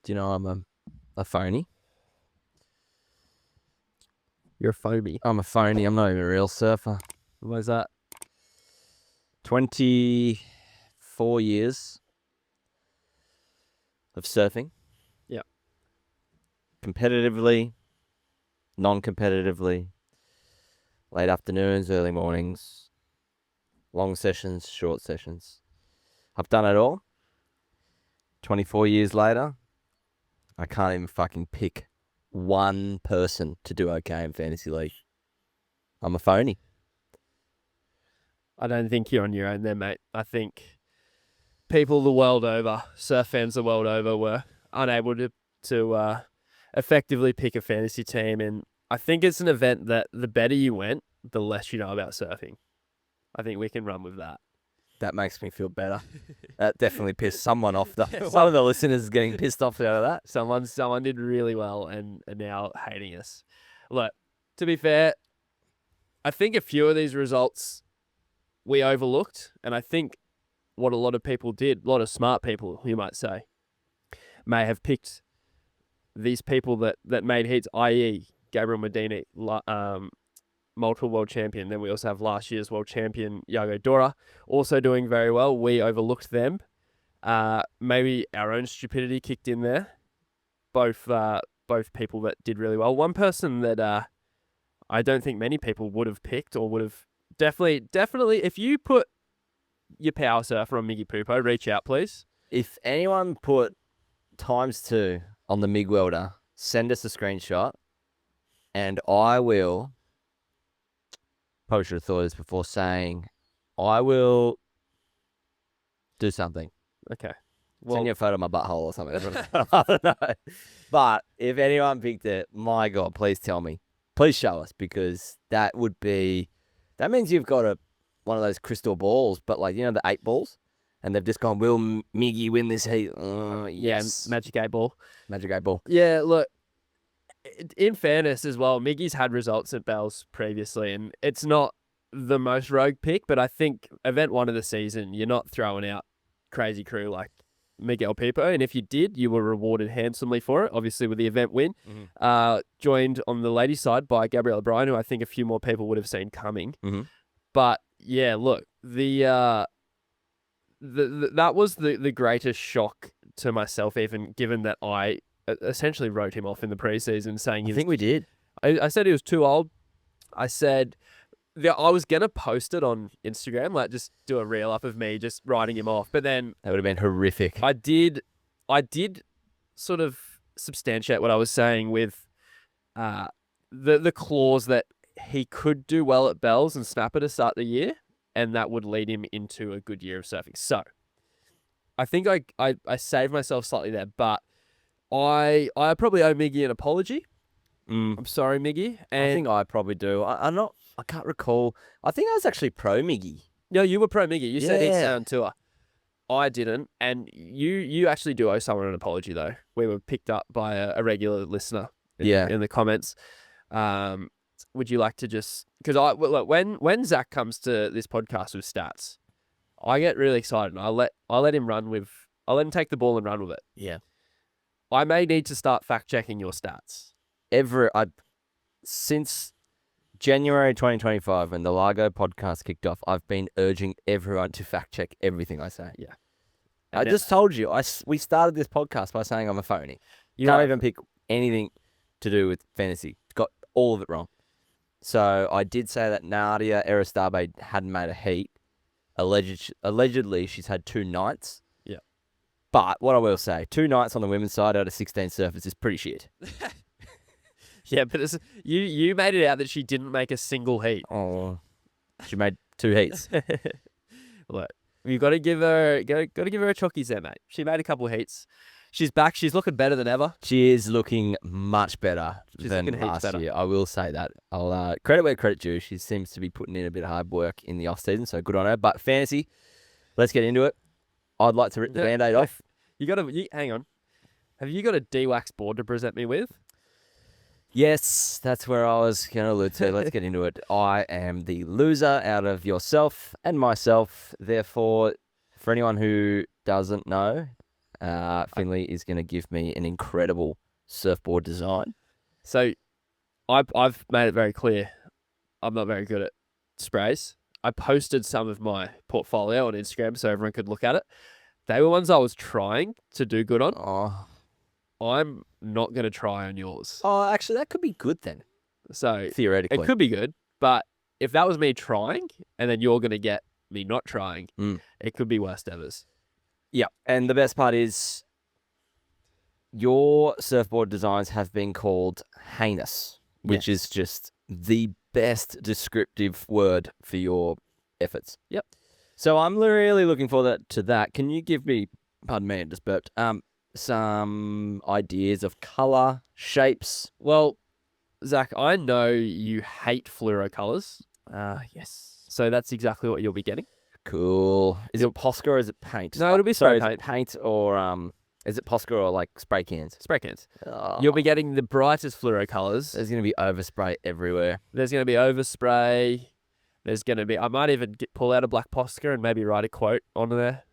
Do you know I'm a phony? You're a foamy. I'm a phony. I'm not even a real surfer. Why is that? 24 years of surfing. Yeah. Competitively, non-competitively, late afternoons, early mornings, long sessions, short sessions. I've done it all. 24 years later, I can't even fucking pick one person to do okay in Fantasy League. I'm a phony. I don't think you're on your own there, mate. I think people the world over, surf fans the world over, were unable to effectively pick a fantasy team. And I think it's an event that the better you went, the less you know about surfing. I think we can run with that. That makes me feel better. That definitely pissed someone off. One of the listeners is getting pissed off out of that. Someone did really well and are now hating us. Look, to be fair, I think a few of these results we overlooked, and I think what a lot of people did, a lot of smart people, you might say, may have picked these people that made heats, i.e. Gabriel Medina, multiple world champion. Then we also have last year's world champion, Yago Dora, also doing very well. We overlooked them. Maybe our own stupidity kicked in there. Both people that did really well. One person that I don't think many people would have picked or would have definitely, if you put your power surfer on Miggy Poopo, reach out, please. If anyone put ×2 on the MIG welder, send us a screenshot, and I will. Probably should have thought of this before saying, I will do something. Okay. Send you a photo of my butthole or something. I don't know. But if anyone picked it, my God, please tell me. Please show us, because that means you've got one of those crystal balls, but like, the 8 balls, and they've just gone, will Miggy win this heat? Yes. Yeah, Magic 8 ball. Magic 8 ball. Yeah, look, in fairness as well, Miggy's had results at Bells previously, and it's not the most rogue pick, but I think event 1 of the season, you're not throwing out crazy crew like Miguel Pipo, and if you did, you were rewarded handsomely for it, obviously with the event win. Mm-hmm. Joined on the ladies' side by Gabrielle O'Brien, who I think a few more people would have seen coming. Mm-hmm. But yeah, look, that was the greatest shock to myself, even given that I essentially wrote him off in the preseason, saying I think we did. I said he was too old. I said I was gonna post it on Instagram, like just do a reel up of me just writing him off. But then that would have been horrific. I did sort of substantiate what I was saying with the clause that he could do well at Bells and Snapper to start the year, and that would lead him into a good year of surfing. So I think I saved myself slightly there, but I probably owe Miggy an apology. I'm sorry, Miggy. And I think I probably do. I can't recall. I think I was actually pro Miggy. No, you were pro Miggy. You said he'd Yeah. stay on tour. I didn't, and you actually do owe someone an apology though. We were picked up by a regular listener. In the comments. Would you like to just, because look, when Zach comes to this podcast with stats, I get really excited and I'll let him take the ball and run with it. Yeah. I may need to start fact checking your stats. Since January 2025, when the Largo podcast kicked off, I've been urging everyone to fact check everything I say. Yeah. I just told you, we started this podcast by saying I'm a phony. You can't even pick anything to do with fantasy. Got all of it wrong. So I did say that Nadia Aristabe hadn't made a heat. Allegedly, she's had 2 nights. Yeah. But what I will say, 2 nights on the women's side out of 16 surfers is pretty shit. Yeah, but you made it out that she didn't make a single heat. Oh, she made 2 heats. Look, you got to give her a chockies there, mate. She made a couple of heats. She's back. She's looking better than ever. She is looking much better than last year. I will say that. I'll credit where credit due. She seems to be putting in a bit of hard work in the off season, so good on her. But fantasy, let's get into it. I'd like to rip the Band-Aid off. Hang on. Have you got a D-wax board to present me with? Yes, that's where I was going to allude to. Let's get into it. I am the loser out of yourself and myself. Therefore, for anyone who doesn't know, Finley is going to give me an incredible surfboard design. So I've made it very clear I'm not very good at sprays. I posted some of my portfolio on Instagram so everyone could look at it. They were ones I was trying to do good on. Oh, I'm not going to try on yours. Actually, that could be good then. So Theoretically. it could be good, but if that was me trying and then you're going to get me not trying, it could be worst evers. Yeah. And the best part is your surfboard designs have been called heinous, which is just the best descriptive word for your efforts. Yep. So I'm really looking forward to that. Can you give me, pardon me, I just burped, some ideas of colour, shapes? Well, Zach, I know you hate fluoro colours. Yes. So that's exactly what you'll be getting. Cool. Is it Posca or is it paint? No, it'll be spray Sorry, paint. Is it paint or is it Posca or like spray cans? Spray cans. Oh, You'll be getting the brightest fluoro colours. there's going to be overspray everywhere. There's going to be overspray. There's going to be... I might even pull out a black Posca and maybe write a quote on there.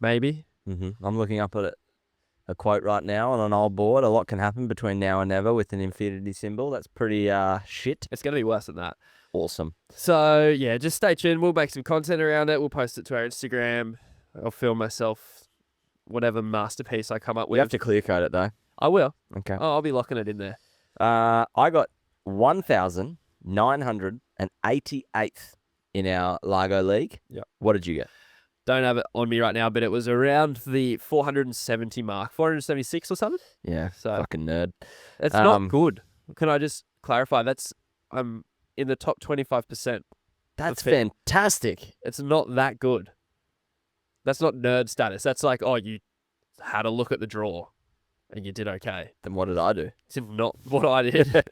Maybe. I'm looking up at a quote right now on an old board. A lot can happen between now and never with an infinity symbol. That's pretty shit. It's going to be worse than that. Awesome. So, yeah, just stay tuned. We'll make some content around it. We'll post it to our Instagram. I'll film myself whatever masterpiece I come up with. We have to clear code it though. I will. Okay. Oh, I'll be locking it in there. I got 1,988th in our Largo League. Yep. What did you get? Don't have it on me right now, but it was around the 470 mark, 476 or something. Yeah, So fucking nerd. it's not good. Can I just clarify? I'm in the top 25%. That's fit. fantastic. It's not that good. That's not nerd status. That's like, oh, you had a look at the draw and you did okay. Then what did I do? It's not what I did.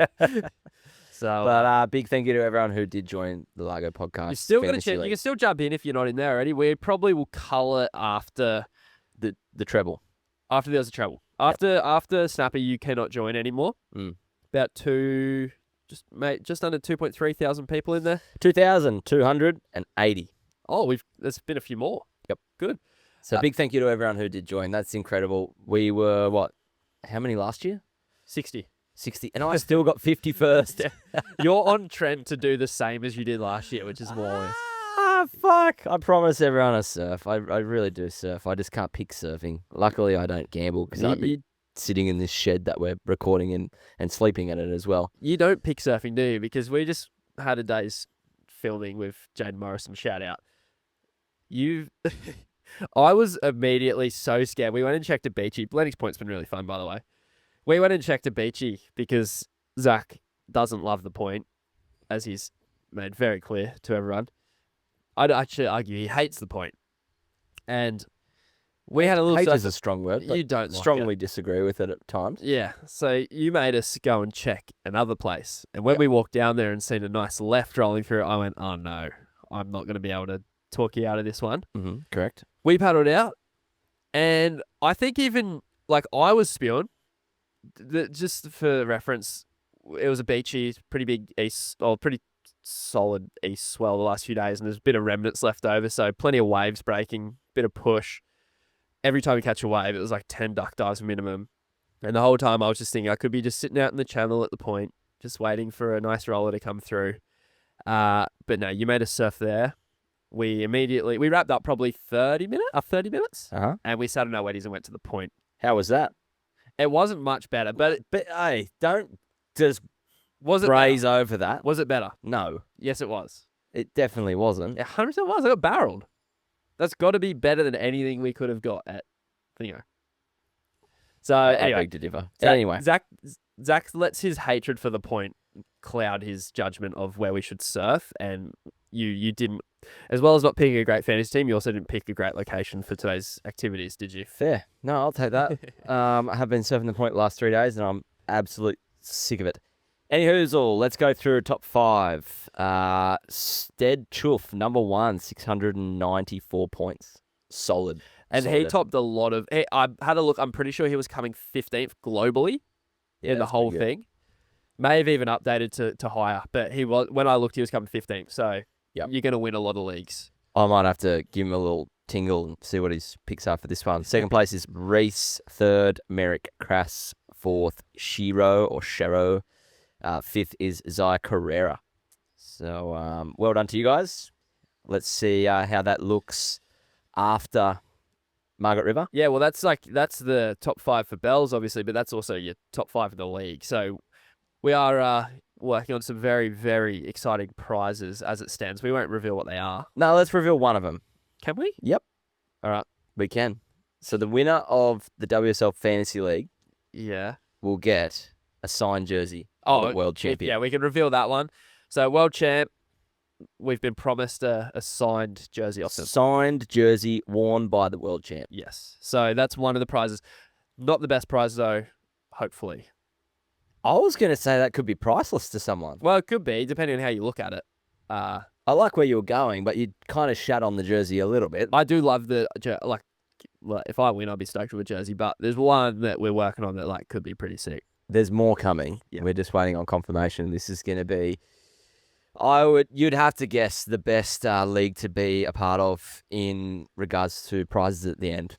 So, But big thank you to everyone who did join the Largo podcast. you still got a Fantasy chance. You League. can still jump in if you're not in there already. We probably will colour after the treble. there's a treble. After Snapper, you cannot join anymore. About just under 2.3 thousand people in there. 2,280. Oh, there's been a few more. Yep. Good. So big thank you to everyone who did join. That's incredible. We were, how many last year? 60. 60. And I still got 51st. You're on trend to do the same as you did last year, which is more. Fuck. I promise everyone I surf. I really do surf. I just can't pick surfing. Luckily, I don't gamble because I'd be sitting in this shed that we're recording in and sleeping in it as well. You don't pick surfing, do you? Because we just had a day's filming with Jade Morrison. Shout out. I was immediately so scared. We went and checked a beachy. Lennox Point's been really fun, by the way. We went and checked a beachy because Zach doesn't love the point, as he's made very clear to everyone. I'd actually argue he hates the point. And we had a little... Hate is a strong word. You don't strongly disagree with it at times. Yeah. So you made us go and check another place. And when we walked down there and seen a nice left rolling through, I went, oh no, I'm not going to be able to talk you out of this one. Correct. We paddled out. And I think even, I was spewing. Just for reference, it was a beachy, pretty big pretty solid east swell the last few days, and there's a bit of remnants left over, so plenty of waves breaking, bit of push. Every time we catch a wave, it was like 10 duck dives minimum. And the whole time I was just thinking I could be just sitting out in the channel at the point, just waiting for a nice roller to come through. But no, you made us surf there. We wrapped up probably 30 minutes, and we sat on our weddies and went to the point. How was that? It wasn't much better, but hey, don't just was it graze better? over that. Was it better? No. Yes, it was. It definitely wasn't. It 100% was. I got barreled. That's got to be better than anything we could have got at Thingo. So anyway, beg to differ. Anyway, Zach lets his hatred for the point cloud his judgment of where we should surf, and you didn't, as well as not picking a great fantasy team, you also didn't pick a great location for today's activities, did you? Fair. No, I'll take that. I have been surfing the point the last 3 days, and I'm absolutely sick of it. Anywhoozle, let's go through top 5. Stead Chuff, number 1, 694 points. Solid. And he topped a lot of... I had a look. I'm pretty sure he was coming 15th globally in the whole thing. May have even updated to higher, but when I looked, he was coming 15th. So you're going to win a lot of leagues. I might have to give him a little tingle and see what his picks are for this one. Second place is Reese. Third, Merrick Crass. Fourth, Shiro or Shero. Fifth is Zaya Carrera. So well done to you guys. Let's see how that looks after Margaret River. Yeah, well, that's the top 5 for Bells, obviously, but that's also your top 5 of the league. So we are working on some very, very exciting prizes as it stands. We won't reveal what they are. No, let's reveal one of them. Can we? Yep. All right. We can. So the winner of the WSL Fantasy League Yeah. will get a signed jersey of the world champion. Yeah, we can reveal that one. So world champ, we've been promised a signed jersey off them. Signed jersey worn by the world champ. Yes. So that's one of the prizes. Not the best prize, though, hopefully. I was going to say that could be priceless to someone. Well, it could be, depending on how you look at it. I like where you were going, but you kind of shat on the jersey a little bit. I do love like, if I win, I'll be stoked with a jersey, but there's one that we're working on that could be pretty sick. There's more coming. Yeah. We're just waiting on confirmation. This is going to be, you'd have to guess, the best league to be a part of in regards to prizes at the end.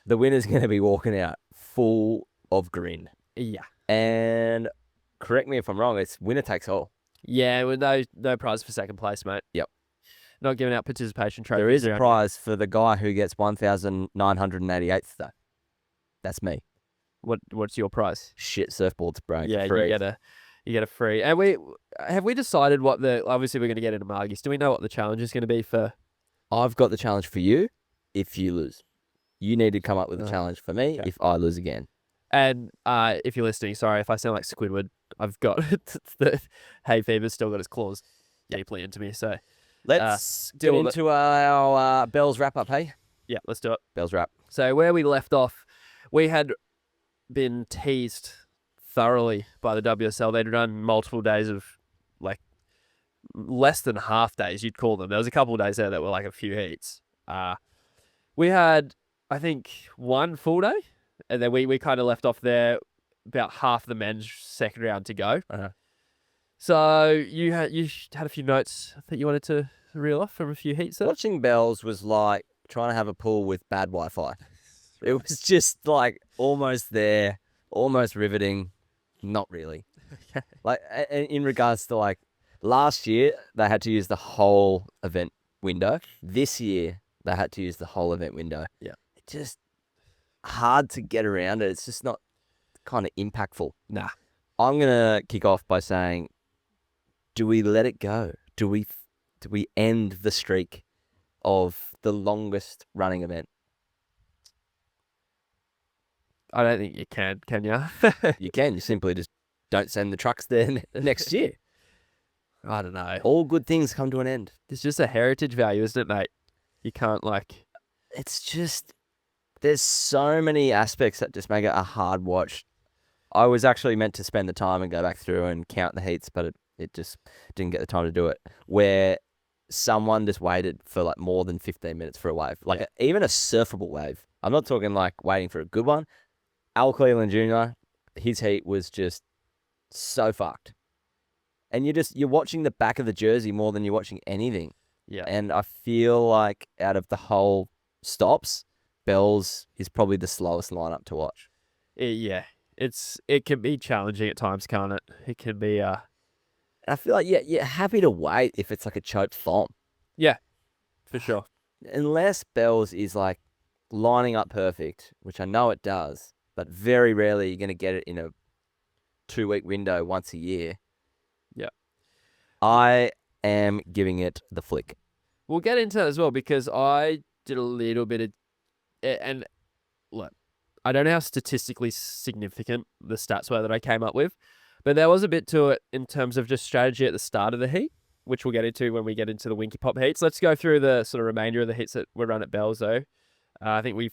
The winner's going to be walking out full of grin. Yeah. And correct me if I'm wrong, it's winner takes all. Yeah, with no prize for second place, mate. Yep. Not giving out participation trophies. There is a prize for the guy who gets 1,988th though. That's me. What's your prize? Shit surfboards, bro. Yeah, free. you get a free. And we decided what obviously we're going to get into Margies. Do we know what the challenge is going to be for? I've got the challenge for you if you lose. You need to come up with a challenge for me if I lose again. And if you're listening, sorry if I sound like Squidward. I've got the hay fever's still got its claws deeply into me. So let's get into our Bells wrap up, hey? Yeah, let's do it. Bells wrap. So where we left off, we had been teased thoroughly by the WSL. They'd run multiple days of less than half days, you'd call them. There was a couple of days there that were like a few heats. We had, I think, one full day. And then we kind of left off there about half the men's second round to go. So you had a few notes that you wanted to reel off from a few heats there? Watching Bells was like trying to have a pool with bad Wi-Fi. It was just like almost there, almost riveting, not really. Like in regards to like last year, they had to use the whole event window. This year, they had to use the whole event window. Yeah. It just hard to get around it. It's just not kind of impactful. Nah. I'm gonna kick off by saying, do we let it go? Do we end the streak of the longest running event? I don't think you can you? You can. You simply just don't send the trucks there next year. I don't know. All good things come to an end. There's just a heritage value, isn't it, mate? You can't It's just, there's so many aspects that just make it a hard watch. I was actually meant to spend the time and go back through and count the heats, but it just didn't get the time to do it. Where someone just waited for like more than 15 minutes for a wave. Like even a surfable wave. I'm not talking like waiting for a good one. Al Cleveland Jr., his heat was just so fucked. And you're watching the back of the jersey more than you're watching anything. Yeah. And I feel like out of the whole stops, Bells is probably the slowest lineup to watch. Yeah. It can be challenging at times, can't it? It can be I feel like you're happy to wait if it's like a choked thomb. Yeah. For sure. Unless Bells is like lining up perfect, which I know it does, but very rarely you're going to get it in a 2-week window once a year. Yeah. I am giving it the flick. We'll get into that as well because I did a little bit of, and look, I don't know how statistically significant the stats were that I came up with, but there was a bit to it in terms of just strategy at the start of the heat, which we'll get into when we get into the Winky Pop heats. Let's go through the sort of remainder of the heats that were run at Bells though. I think we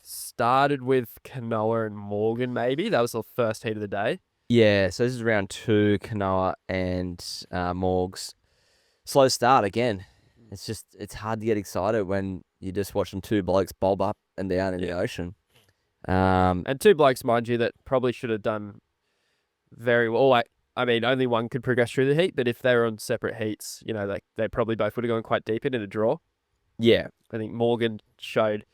started with Kanoa and Morgan maybe. That was the first heat of the day. Yeah, so this is round 2, Kanoa and Margs. Slow start again. It's hard to get excited when you're just watching two blokes bob up and down in the ocean. And two blokes, mind you, that probably should have done very well. I mean, only one could progress through the heat, but if they were on separate heats, they probably both would have gone quite deep into the draw. Yeah. I think Morgan showed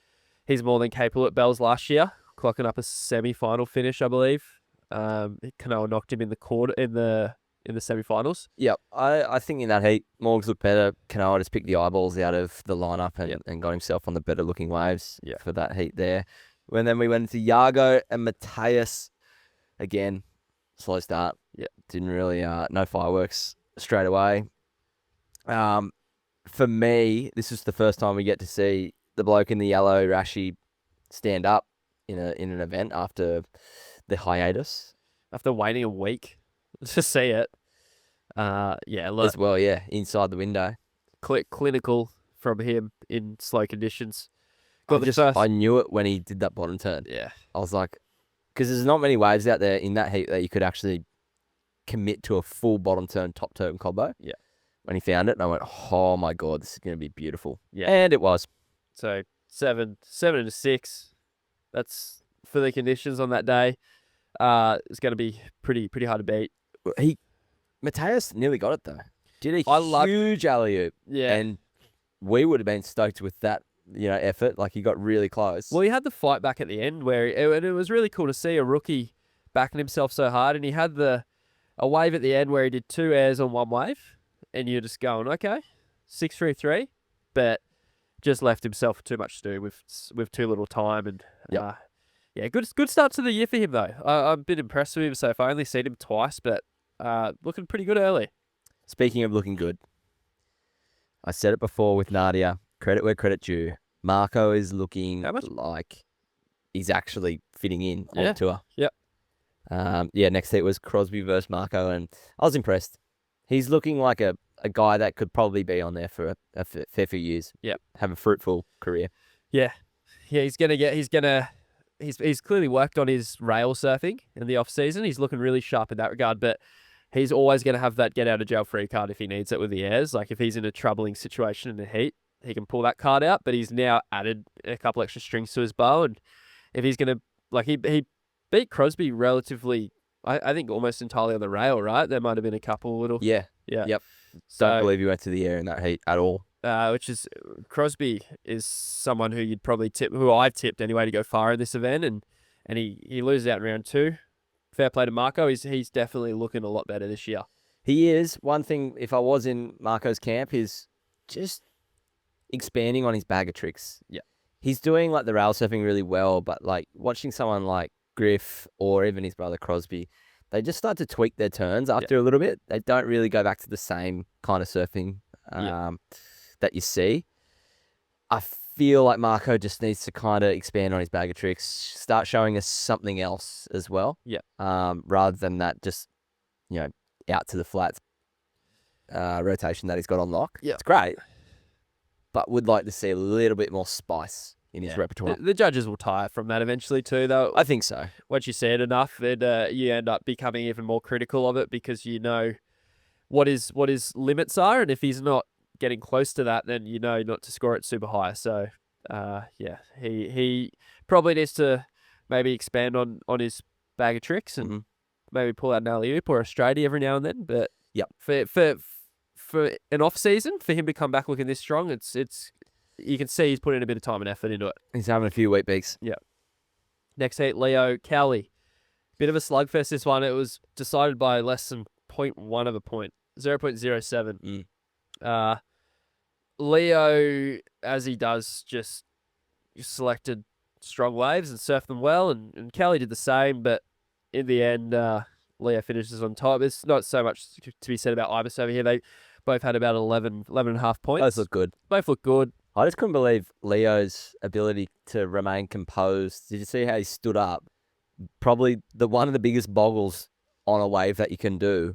he's more than capable at Bells last year, clocking up a semi-final finish, I believe. Canoa knocked him in the semi-finals. Yep. I think in that heat, Morgs looked better. Canoa just picked the eyeballs out of the lineup and got himself on the better looking waves for that heat there. And then we went into Yago and Matthias. Again, slow start. Yeah. Didn't really, no fireworks straight away. For me, this is the first time we get to see the bloke in the yellow Rashi stand up in an event after the hiatus. After waiting a week to see it. Look, As well, inside the window. clinical from him in slow conditions. I knew it when he did that bottom turn. Yeah. I was like, because there's not many waves out there in that heat that you could actually commit to a full bottom turn, top turn combo. Yeah. When he found it, and I went, oh my God, this is going to be beautiful. Yeah. And it was. So 7 to 6. That's for the conditions on that day. It's going to be pretty hard to beat. Matthias nearly got it though. Did a huge alley-oop. Yeah. And we would have been stoked with that, effort. Like he got really close. Well, he had the fight back at the end and it was really cool to see a rookie backing himself so hard. And he had a wave at the end where he did 2 airs on one wave. And you're just going, okay, 6-3-3. But just left himself too much to do with too little time. And good start to the year for him though. I've been impressed with him so far. I only seen him twice, but looking pretty good early. Speaking of looking good, I said it before with Nadia, credit where credit due. Marco is looking like he's actually fitting in on the tour. Yep. Next heat was Crosby versus Marco, and I was impressed. He's looking like a guy that could probably be on there for a fair few years. Yep. Have a fruitful career. Yeah. Yeah, he's clearly worked on his rail surfing in the off season. He's looking really sharp in that regard, but he's always going to have that get out of jail free card if he needs it with the airs. Like if he's in a troubling situation in the heat, he can pull that card out, but he's now added a couple extra strings to his bow. And if he's going to, he beat Crosby relatively, I think almost entirely on the rail, right? There might have been a couple little. Yeah. Yeah. Yep. So, Don't believe he went to the air in that heat at all. Which is Crosby is someone who you'd probably tip, who I've tipped anyway to go far in this event, and he loses out in round 2. Fair play to Marco. He's definitely looking a lot better this year. He is. One thing, if I was in Marco's camp, is just expanding on his bag of tricks. Yeah. He's doing like the rail surfing really well, but like watching someone like Griff or even his brother Crosby, they just start to tweak their turns after a little bit. They don't really go back to the same kind of surfing that you see. I feel like Marco just needs to kind of expand on his bag of tricks, start showing us something else as well. Yeah. Rather than that just, out to the flats rotation that he's got on lock. Yeah. It's great, but would like to see a little bit more spice in his repertoire. The judges will tire from that eventually too, though. I think so. Once you see it enough, then you end up becoming even more critical of it because you know what his limits are, and if he's not getting close to that, then you know not to score it super high. So, he probably needs to maybe expand on his bag of tricks and maybe pull out an alley-oop or a straighty every now and then. But for an off season, for him to come back looking this strong, it's you can see he's putting in a bit of time and effort into it. He's having a few wheat beaks. Yeah. Next heat, Leo Cowley. Bit of a slugfest this one. It was decided by less than 0.1 of a point, 0.07. Leo, as he does, just selected strong waves and surfed them well, and Kelly did the same, but in the end, Leo finishes on top. There's not so much to be said about Ibis over here. They both had about 11 and a half points. Both look good. I just couldn't believe Leo's ability to remain composed. Did you see how he stood up? Probably one of the biggest boggles on a wave that you can do.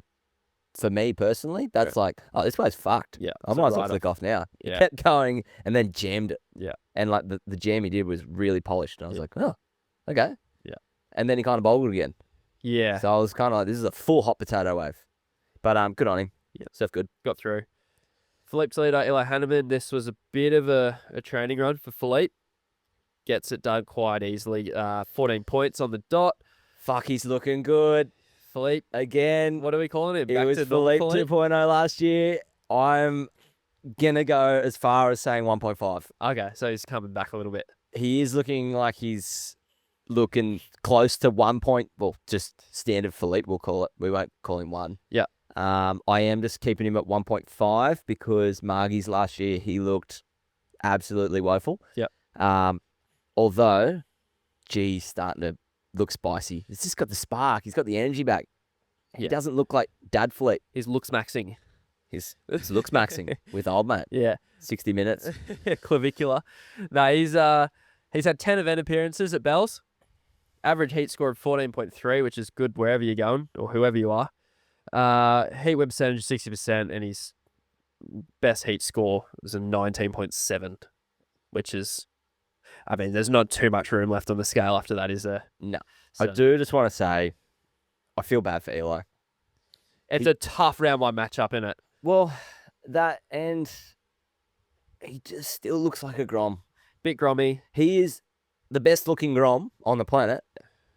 For me personally, that's like, oh, this wave's fucked. Yeah, I might as well flick off now. He kept going and then jammed it. Yeah. And like the jam he did was really polished. And I was like, oh, okay. Yeah. And then he kind of boggled again. Yeah. So I was kind of like, this is a full hot potato wave. But good on him. Yeah. Surf good. Got through. Philippe's leader, Eli Hanneman. This was a bit of a training run for Philippe. Gets it done quite easily. 14 points on the dot. Fuck, he's looking good. Philippe. Again. What are we calling him? It was Philippe 2.0 last year. I'm gonna go as far as saying 1.5. Okay, so he's coming back a little bit. He is looking like he's looking close to 1 point. Well, just standard Philippe, we'll call it. We won't call him 1. Yeah. I am just keeping him at 1.5 because Margies last year, he looked absolutely woeful. Yep. Although, he's starting to look spicy. He's just got the spark. He's got the energy back. He Yeah. doesn't look like Dad Philippe. His looks maxing. His looks maxing with old mate. Yeah. 60 minutes. Clavicular. No, he's had 10 event appearances at Bells. Average heat score of 14.3, which is good wherever you're going or whoever you are. Heat win percentage 60%, and his best heat score was a 19.7, which is, I mean, there's not too much room left on the scale after that, is there? No. So, I do just want to say, I feel bad for Eli. it's a tough round one matchup, isn't it? Well, that and he just still looks like a Grom. Bit grommy. He is the best looking Grom on the planet,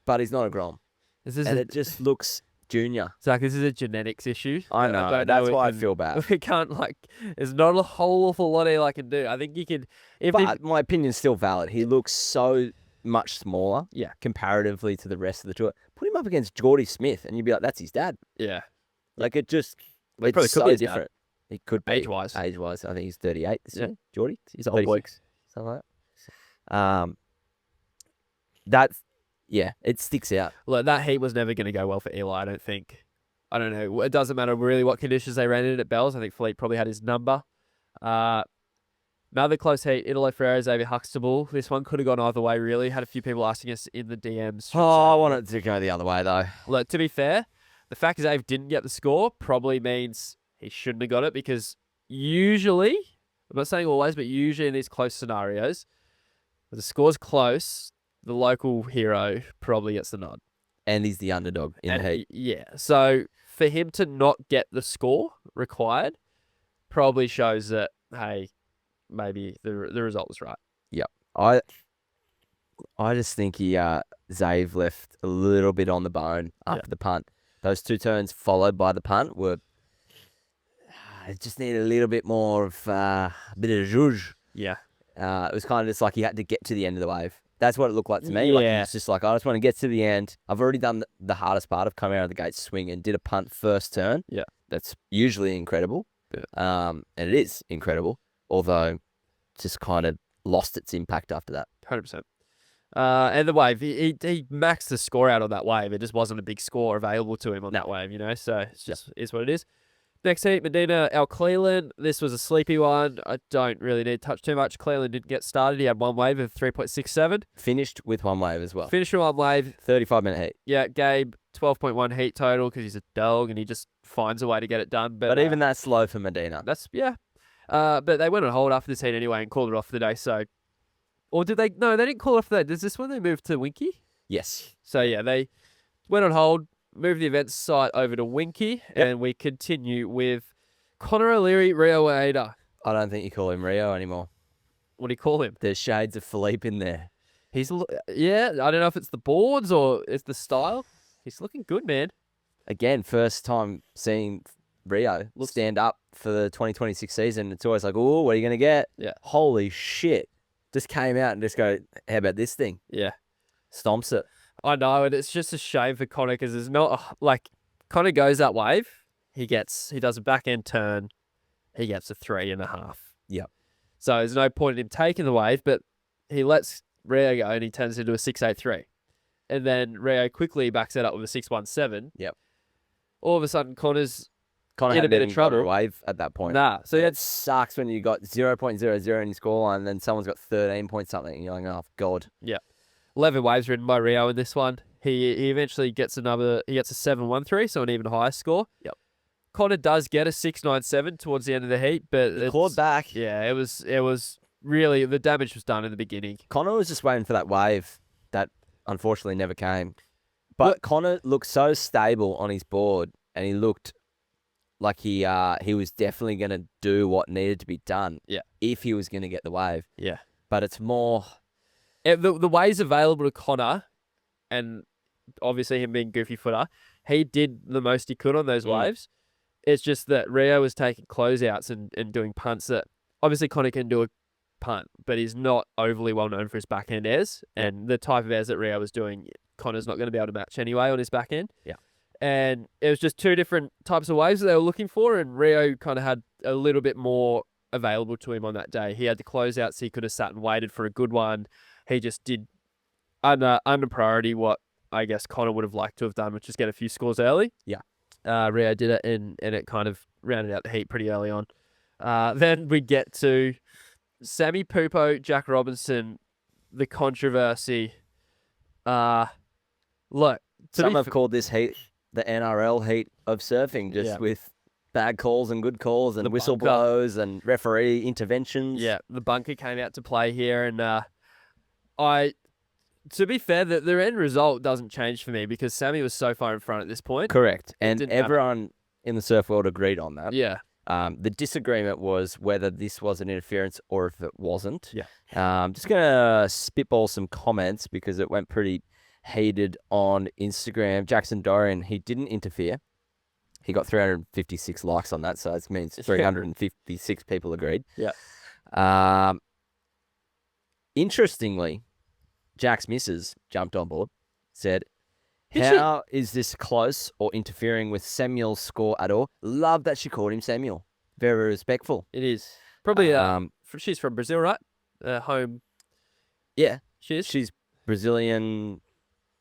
but he's not a Grom. It just looks junior. Zach, this is a genetics issue. I know. That's why I feel bad. We can't, there's not a whole awful lot Eli can do. I think you can. But my opinion's still valid. He looks so much smaller, comparatively to the rest of the tour. Put him up against Geordie Smith, and you'd be like, "That's his dad." Yeah, it just probably it's could so be his dad. different. He could be age-wise. Age-wise, I think he's 38 this year. Geordie, He's an old boy. something like that. That's it sticks out. Look, that heat was never going to go well for Eli. I don't think. I don't know. It doesn't matter really what conditions they ran in at Bells. I think Philippe probably had his number. Another close heat, Italo Ferreira, Xavier Huxtable. This one could have gone either way, really. Had a few people asking us in the DMs. Oh, I want it to go the other way, though. Look, to be fair, the fact Xavier didn't get the score probably means he shouldn't have got it, because usually, I'm not saying always, but usually in these close scenarios, if the score's close, the local hero probably gets the nod. And he's the underdog in the heat. Yeah. So for him to not get the score required probably shows that, hey, maybe the result was right. Yep. I just think Zave left a little bit on the bone after the punt. Those two turns followed by the punt were just needed a little bit more of a bit of zhuzh. Yeah. It was kind of just like he had to get to the end of the wave. That's what it looked like to me. Yeah. It's just like, I just want to get to the end. I've already done the hardest part of coming out of the gate swing and did a punt first turn. Yeah. That's usually incredible. Yeah. And it is incredible, although just kind of lost its impact after that. 100%. And the wave, he maxed the score out on that wave. It just wasn't a big score available to him on that wave, so it's just is what it is. Next heat, Medina, Al Cleland. This was a sleepy one. I don't really need to touch too much. Cleland didn't get started. He had one wave of 3.67. Finished with one wave as well. Finished with one wave. 35-minute heat. Yeah, Gabe, 12.1 heat total because he's a dog and he just finds a way to get it done. But even that's slow for Medina. But they went on hold after this heat anyway and called it off for the day. So, or did they? No, they didn't call it off for the day. Is this when they moved to Winky? Yes. So yeah, they went on hold, moved the event site over to Winky, and we continue with Connor O'Leary, Rio Ada. I don't think you call him Rio anymore. What do you call him? There's shades of Philippe in there. I don't know if it's the boards or it's the style. He's looking good, man. Again, first time seeing Rio stand up for the 2026 season. It's always like, oh, what are you going to get? Yeah. Holy shit. Just came out and just go, how about this thing? Yeah. Stomps it. I know, and it's just a shame for Connor because there's not, Connor goes that wave, he does a back end turn, he gets a 3.5. Yep. So there's no point in him taking the wave, but he lets Rio go and he turns into a 6.83. And then Rio quickly backs it up with a 6.17. Yep. All of a sudden, Connor's Connor in had a bit of trouble. A wave at that point. Nah. So it sucks when you got 0.00 in your scoreline and then someone's got 13 point something and you're like, oh, God. Yeah. 11 waves ridden by Rio in this one. He eventually gets a 7.13, so an even higher score. Yep. Connor does get a 6.97 towards the end of the heat, but he clawed back. Yeah, it was really, the damage was done in the beginning. Connor was just waiting for that wave that unfortunately never came. But Connor looked so stable on his board and he looked like he was definitely going to do what needed to be done. Yeah. If he was going to get the wave. Yeah. But it's more... The ways available to Connor, and obviously him being goofy footer, he did the most he could on those waves. It's just that Rio was taking closeouts and doing punts that obviously Connor can do a punt, but he's not overly well known for his backhand airs. And the type of airs that Rio was doing, Connor's not going to be able to match anyway on his backhand. Yeah. And it was just two different types of waves that they were looking for, and Rio kind of had a little bit more available to him on that day. He had the closeouts, he could have sat and waited for a good one. He just did under priority what I guess Connor would have liked to have done, which is get a few scores early. Yeah. Rio did it, and it kind of rounded out the heat pretty early on. Then we get to Sammy Pupo, Jack Robinson, the controversy. Look, Some have called this heat the NRL heat of surfing, just with bad calls and good calls and whistle blows and referee interventions. Yeah, the bunker came out to play here, and to be fair, the end result doesn't change for me because Sammy was so far in front at this point. Correct. And everyone in the surf world agreed on that. Yeah. The disagreement was whether this was an interference or if it wasn't. Yeah. I'm just going to spitball some comments because it went pretty heated on Instagram. Jackson Dorian, he didn't interfere. He got 356 likes on that, so it means 356 people agreed. Yeah. Interestingly, Jack's missus jumped on board, said, how is this close or interfering with Samuel's score at all? Love that she called him Samuel. Very respectful. It is. Probably, she's from Brazil, right? Home. Yeah. She is? She's Brazilian,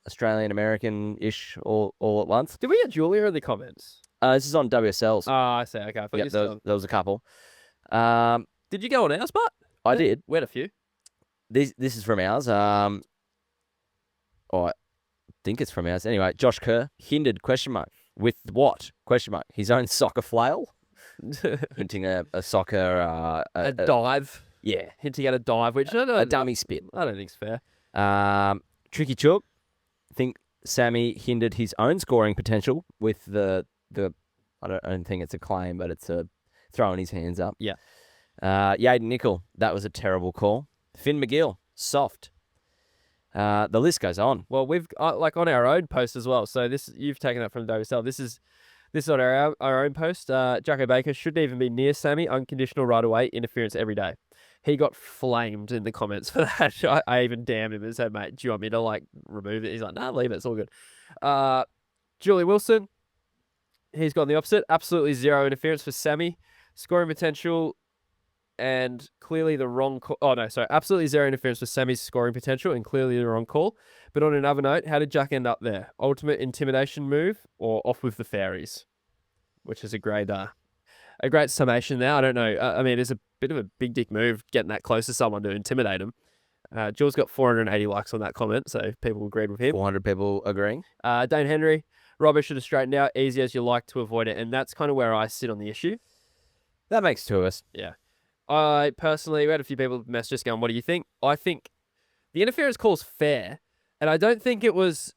Australian, American-ish all at once. Did we get Julia in the comments? This is on WSL's. Oh, I see. Okay. I thought there was a couple. Did you go on ours, but? I did. We had a few. This is from ours. I think it's from ours. Anyway, Josh Kerr hindered ? With what ? His own soccer flail, hinting a soccer a dive. Yeah, hinting at a dive, which a dummy spit. I don't think's fair. Tricky Chook, I think Sammy hindered his own scoring potential with the I don't think it's a claim, but it's a throwing his hands up. Yeah. Yaden Nickel, that was a terrible call. Finn McGill, soft. The list goes on. Well, we've like on our own post as well. So this you've taken that from WSL. This is on our own post. Jacko Baker shouldn't even be near Sammy. Unconditional right away interference every day. He got flamed in the comments for that. I even damned him and said, "Mate, do you want me to like remove it?" He's like, "Nah, leave it. It's all good." Julie Wilson, he's gone the opposite. Absolutely zero interference for Sammy. Scoring potential. And clearly the wrong call. Oh, no, sorry. Absolutely zero interference with Sammy's scoring potential and clearly the wrong call. But on another note, how did Jack end up there? Ultimate intimidation move or off with the fairies? Which is a great summation there. I don't know. I mean, it's a bit of a big dick move getting that close to someone to intimidate him. Jules got 480 likes on that comment, so people agreed with him. 400 people agreeing. Dane Henry, Robert should have straightened out. Easy as you like to avoid it. And that's kind of where I sit on the issue. That makes two of us. Yeah. I personally, we had a few people message us going, what do you think? I think the interference call's fair, and I don't think it was...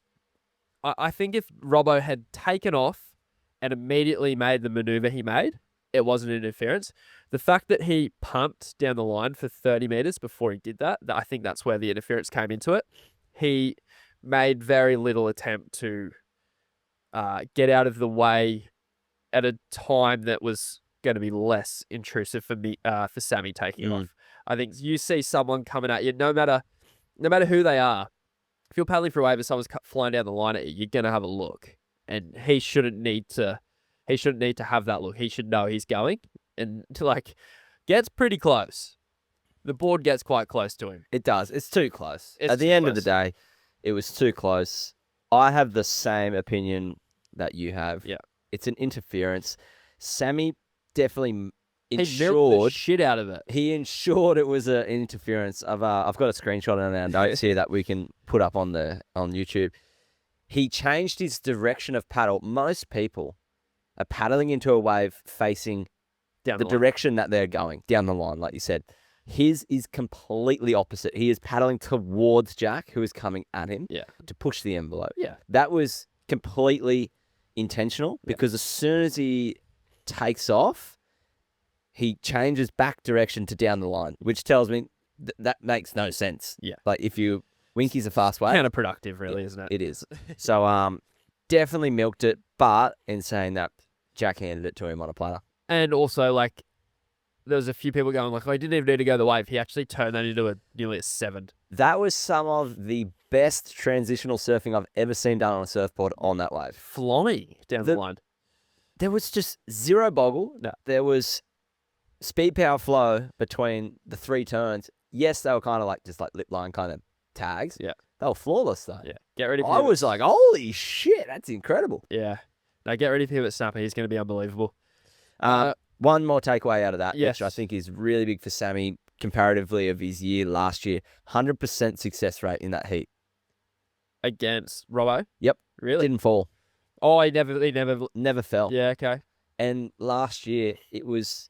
I think if Robbo had taken off and immediately made the maneuver he made, it wasn't interference. The fact that he pumped down the line for 30 metres before he did that, I think that's where the interference came into it. He made very little attempt to get out of the way at a time that was going to be less intrusive for me, for Sammy taking off. I think you see someone coming at you, no matter who they are. If you're paddling for a wave and someone's flying down the line at you, you're going to have a look, and he shouldn't need to have that look. He should know he's going, and gets pretty close. The board gets quite close to him. It does. It's too close. At the end of the day, it was too close. I have the same opinion that you have. Yeah, it's an interference. Sammy definitely ensured he milked the shit out of it. He ensured it was an interference. I've got a screenshot on our notes here that we can put up on YouTube. He changed his direction of paddle. Most people are paddling into a wave facing the direction that they're going, down the line, like you said. His is completely opposite. He is paddling towards Jack, who is coming at him to push the envelope. Yeah. That was completely intentional because as soon as he takes off, he changes back direction to down the line, which tells me that makes no sense. Yeah. Like Winky's a fast wave. Counterproductive, really, isn't it? It is. So definitely milked it, but in saying that, Jackhanded it to him on a platter. And also, like, there was a few people going like, "Oh, he didn't even need to go the wave." He actually turned that into nearly a 7. That was some of the best transitional surfing I've ever seen done on a surfboard on that wave. Flying down the line. There was just zero boggle. No. There was speed, power, flow between the 3 turns. Yes, they were kind of like just like lip line kind of tags. Yeah. They were flawless though. Yeah. Get ready for I him. was like, holy shit, that's incredible. Yeah. Now get ready for him at Snapper. He's going to be unbelievable. One more takeaway out of that, Yes. which I think is really big for Sammy comparatively of his year last year. 100% success rate in that heat. Against Robbo? Yep. Really? Didn't fall. Oh, he never fell. Yeah, okay. And last year, it was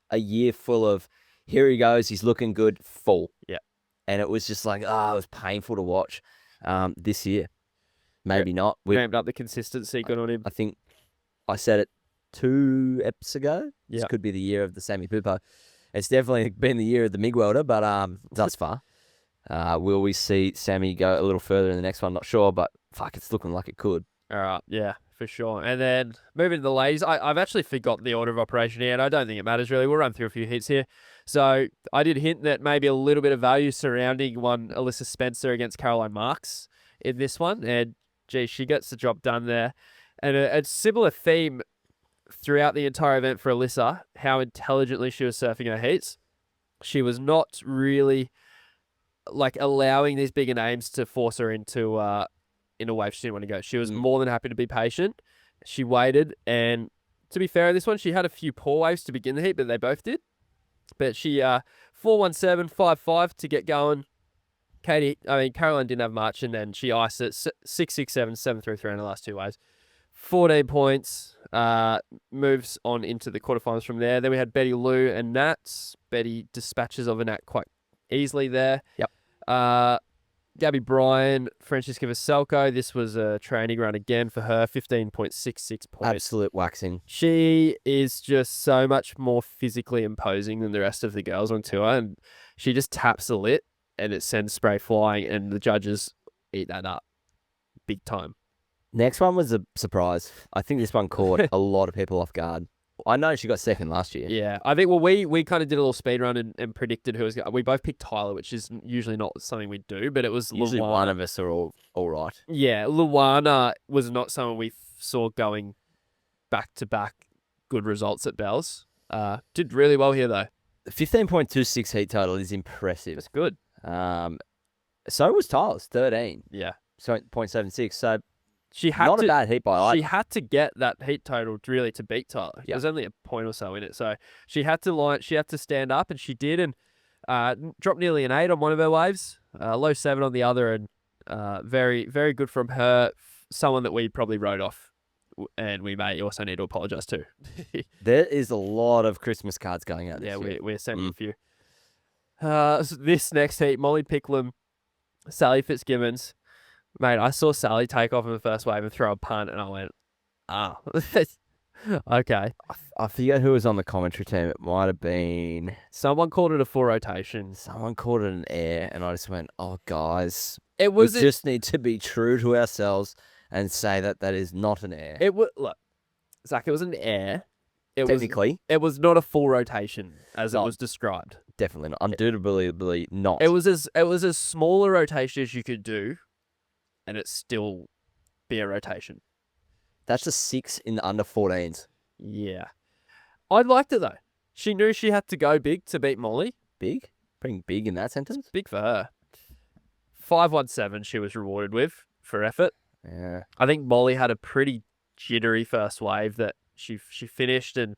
a year full of, here he goes, he's looking good, fall. Yeah. And it was just like, it was painful to watch. This year, maybe not. Ramped up the consistency, good on him. I think I said it 2 eps ago. Yeah. This could be the year of the Sammy Pupo. It's definitely been the year of the MIG welder, but thus far. Will we see Sammy go a little further in the next one? Not sure, but fuck, it's looking like it could. All right, yeah, for sure. And then moving to the ladies, I've actually forgotten the order of operation here, and I don't think it matters really. We'll run through a few hits here. So I did hint that maybe a little bit of value surrounding one Alyssa Spencer against Caroline Marks in this one, and geez, she gets the job done there. And a similar theme throughout the entire event for Alyssa, how intelligently she was surfing her heats. She was not really like allowing these bigger names to force her into a wave she didn't want to go. She was more than happy to be patient. She waited, and to be fair in this one, she had a few poor waves to begin the heat, but they both did. But she 4-1-7, 5-5 to get going. Caroline didn't have much, and then she iced it 6-6-7, 7-3-3 in the last 2 waves. 14 points, moves on into the quarterfinals from there. Then we had Betty Lou and Nats. Betty dispatches of a Nat quite easily there. Yep. Gabby Bryan, Francisca Vaselko. This was a training run again for her, 15.66 points. Absolute waxing. She is just so much more physically imposing than the rest of the girls on tour, and she just taps the lit, and it sends spray flying, and the judges eat that up big time. Next one was a surprise. I think this one caught a lot of people off guard. I know she got second last year. Yeah, I think, well, we kind of did a little speed run and predicted who was going. We both picked Tyler, which is usually not something we do, but it was Usually Luana. one of us are all right. Yeah, Luana was not someone we saw going back-to-back good results at Bells. Did really well here, though. The 15.26 heat total is impressive. It's good. So was Tyler's, 13. Yeah. So 0.76. So she had not a bad heat by She had to get that heat total really to beat Tyler. Yep. There's only a point or so in it. So she had to stand up, and she did, and dropped nearly an 8 on one of her waves, low 7 on the other, and very, very good from her. Someone that we probably wrote off, and we may also need to apologise to. There is a lot of Christmas cards going out this year. Yeah, we're sending a few. So this next heat, Molly Picklum, Sally Fitzgibbons. Mate, I saw Sally take off in the first wave and throw a punt, and I went, okay. I forget who was on the commentary team. It might have been... Someone called it a full rotation. Someone called it an air, and I just went, oh, guys. We just need to be true to ourselves and say that that is not an air. Look, Zach, it was an air. Technically. It was not a full rotation, as it was described. Definitely not. Undoubtedly not. It was as small a rotation as you could do, and it still be a rotation. That's a 6 in the under 14s. Yeah. I liked it, though. She knew she had to go big to beat Molly. Big? Pretty big in that sentence? It's big for her. 5-1-7 she was rewarded with for effort. Yeah. I think Molly had a pretty jittery first wave that she finished and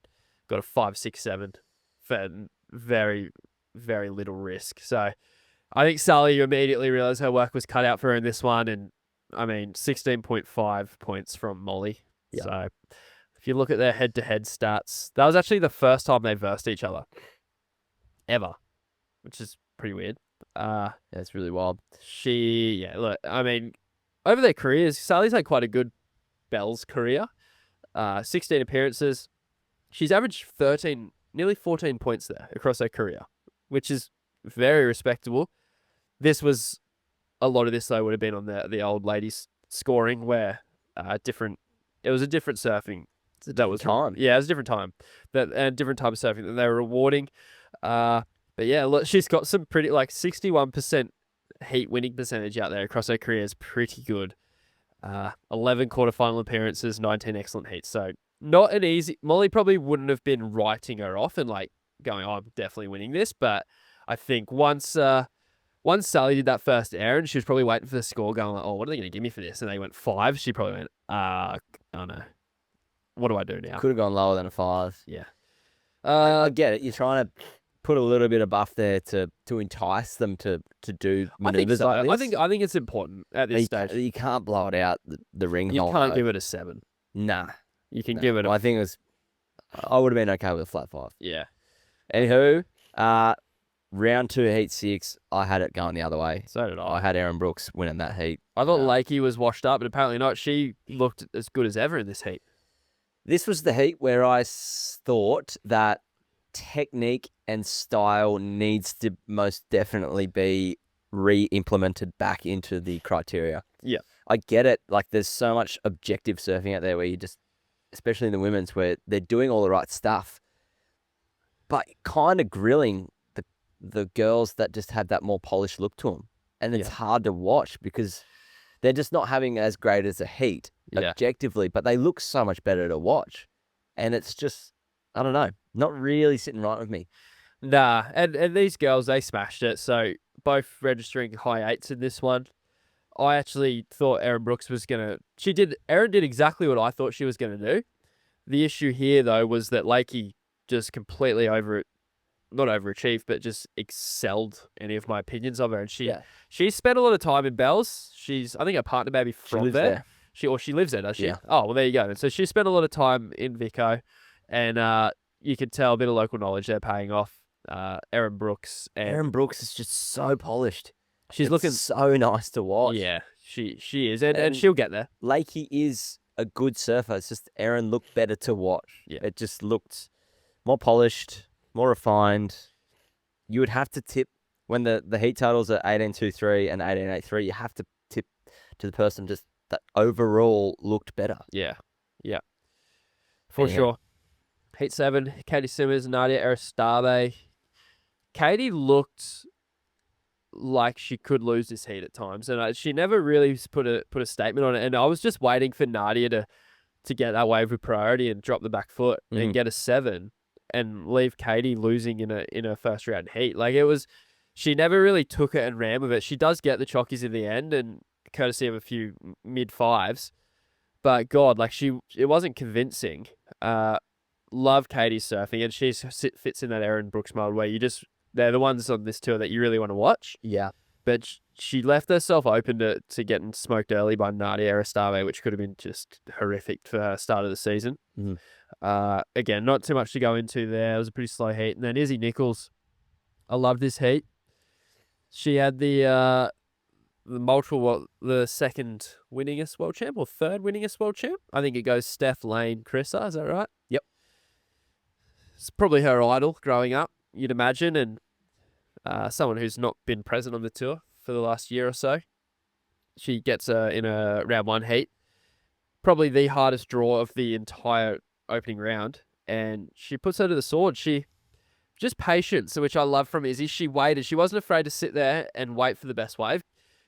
got a 5-6-7 for very, very little risk. So I think Sally immediately realised her work was cut out for her in this one, and 16.5 points from Molly. Yep. So if you look at their head-to-head stats, that was actually the first time they versed each other ever, which is pretty weird. Yeah, it's really wild. Look, over their careers, Sally's had quite a good Bells career. 16 appearances. She's averaged nearly 14 points there across her career, which is very respectable. A lot of this, though, would have been on the old ladies scoring, where it was a different surfing that was time. Yeah, it was a different time. And different type of surfing that they were rewarding. But yeah, look, she's got some pretty 61% heat winning percentage out there across her career is pretty good. 11 quarterfinal appearances, 19 excellent heats. So not an easy. Molly probably wouldn't have been writing her off and going, "Oh, I'm definitely winning this." But I think once Sally did that first air, and she was probably waiting for the score, going like, "Oh, what are they going to give me for this?" And they went 5. She probably went, "Oh no, what do I do now?" Could have gone lower than a 5. Yeah. I get it. You're trying to put a little bit of buff there to entice them to do I think maneuvers so. like this. I think it's important at this stage. You can't blow it out the ring You hole. can't give it a 7. Nah. You can give it I think it was. I would have been okay with a flat 5. Yeah. Anywho, round 2, heat 6, I had it going the other way. So did I. I had Erin Brooks winning that heat. I thought Lakey was washed up, but apparently not. She looked as good as ever in this heat. This was the heat where I thought that technique and style needs to most definitely be re-implemented back into the criteria. Yeah. I get it. There's so much objective surfing out there where you just, especially in the women's, where they're doing all the right stuff, but kind of grilling the girls that just have that more polished look to them. And it's hard to watch because they're just not having as great as a heat objectively, but they look so much better to watch. And it's just, I don't know, not really sitting right with me. Nah, and these girls, they smashed it. So both registering high 8s in this one. I actually thought Erin Brooks was going to... Erin did exactly what I thought she was going to do. The issue here, though, was that Lakey just completely not overachieved, but just excelled any of my opinions of her. And she spent a lot of time in Bells. I think her partner maybe from there. She lives there, does she? Yeah. Oh, well, there you go. And so she spent a lot of time in Vico, and you could tell a bit of local knowledge there paying off. Erin Brooks. Erin Brooks is just so polished. She's looking so nice to watch. Yeah, she is, and she'll get there. Lakey is a good surfer. It's just Erin looked better to watch. Yeah. It just looked more polished, more refined. You would have to tip when the heat totals are 18.23 and 18.83. You have to tip to the person just that overall looked better. Yeah, for sure. Heat 7, Katie Simmers, Nadia Aristabe. Katie looked like she could lose this heat at times, and she never really put a statement on it. And I was just waiting for Nadia to get that wave of priority and drop the back foot and get a 7 and leave Katie losing in a first round heat. She never really took it and ran with it. She does get the chockies in the end, and courtesy of a few mid 5s, but God, it wasn't convincing. Love Katie's surfing, and she fits in that Erin Brooks mold where they're the ones on this tour that you really want to watch. Yeah. But she left herself open to getting smoked early by Nadia Aristabe, which could have been just horrific for her start of the season. Mm-hmm. Again, not too much to go into there. It was a pretty slow heat. And then Izzy Nichols, I love this heat. She had the second winningest world champ or third winningest world champ. I think it goes Steph, Lane, Chrissa. Is that right? Yep. It's probably her idol growing up, you'd imagine, and someone who's not been present on the tour for the last year or so. She gets in a round 1 heat. Probably the hardest draw of the entire opening round, and she puts her to the sword. She just patience, which I love from Izzy. She waited. She wasn't afraid to sit there and wait for the best wave.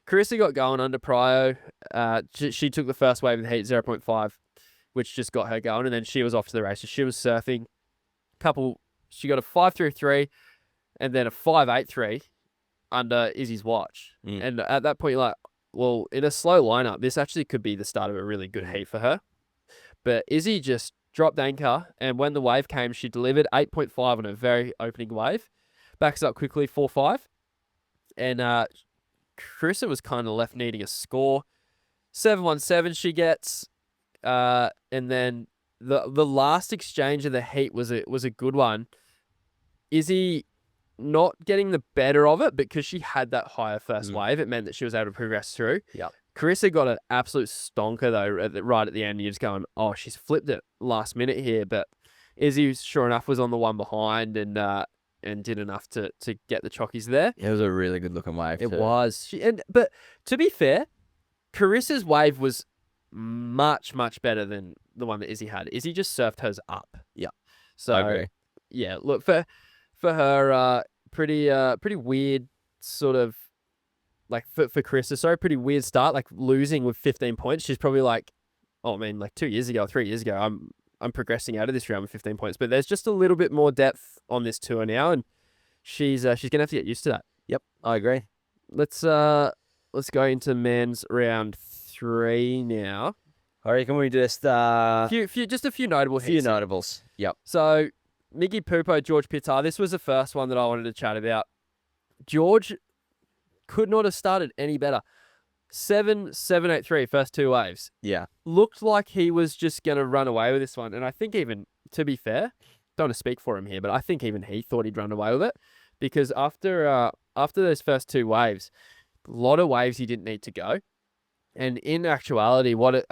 Carissa got going under prio. She took the first wave in the heat, 0.5, which just got her going, and then she was off to the races. She was surfing. She got a 5.33 and then a 5.83 under Izzy's watch. And at that point, you're like, well, in a slow lineup, this actually could be the start of a really good heat for her. But Izzy just dropped anchor, and when the wave came, she delivered 8.5 on a very opening wave. Backs up quickly, 4.5. And Carissa was kind of left needing a score. 7.17 she gets. And then the last exchange of the heat was a good one. Izzy not getting the better of it because she had that higher first wave. It meant that she was able to progress through. Yep. Carissa got an absolute stonker, though, right at the end. You're just going, oh, she's flipped it last minute here. But Izzy, sure enough, was on the one behind and did enough to get the chockies there. It was a really good looking wave. It was. But to be fair, Carissa's wave was much, much better than the one that Izzy had. Izzy just surfed hers up. Yeah. So I agree. yeah, look for her, pretty weird sort of like for Krista. Sorry, pretty weird start. Like losing with 15 points. She's probably like, oh, I mean, like 2 years ago, 3 years ago, I'm progressing out of this round with 15 points. But there's just a little bit more depth on this tour now, and she's gonna have to get used to that. Yep, I agree. Let's go into men's round 3 now. I reckon we just Just a few notable few hits. notables. Yep. So Miggy Pupo, George Pittar. This was the first one that I wanted to chat about. George could not have started any better. 7-7-8-3, first 2 waves. Yeah. Looked like he was just going to run away with this one. And I think even, to be fair, don't want to speak for him here, but I think even he thought he'd run away with it. Because after those first 2 waves, a lot of waves he didn't need to go. And in actuality, what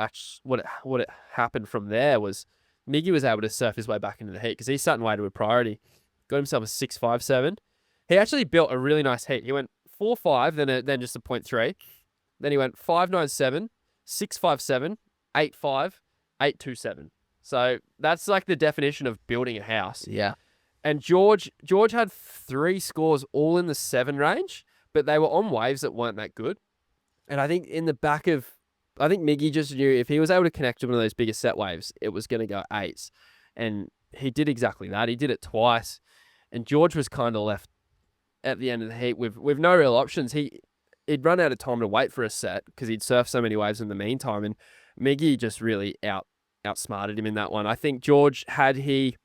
happened from there was Miggy was able to surf his way back into the heat because he's starting way to a priority. Got himself a 6.57. He actually built a really nice heat. He went 4.5, then just a 0.3. Then he went 5.97, 6.57, 8.5, 8.27. So that's like the definition of building a house. Yeah. And George had 3 scores all in the 7 range, but they were on waves that weren't that good. And I think I think Miggy just knew if he was able to connect to one of those bigger set waves, it was going to go 8s. And he did exactly that. He did it twice. And George was kind of left at the end of the heat with no real options. He'd run out of time to wait for a set because he'd surfed so many waves in the meantime. And Miggy just really outsmarted him in that one. I think George, had he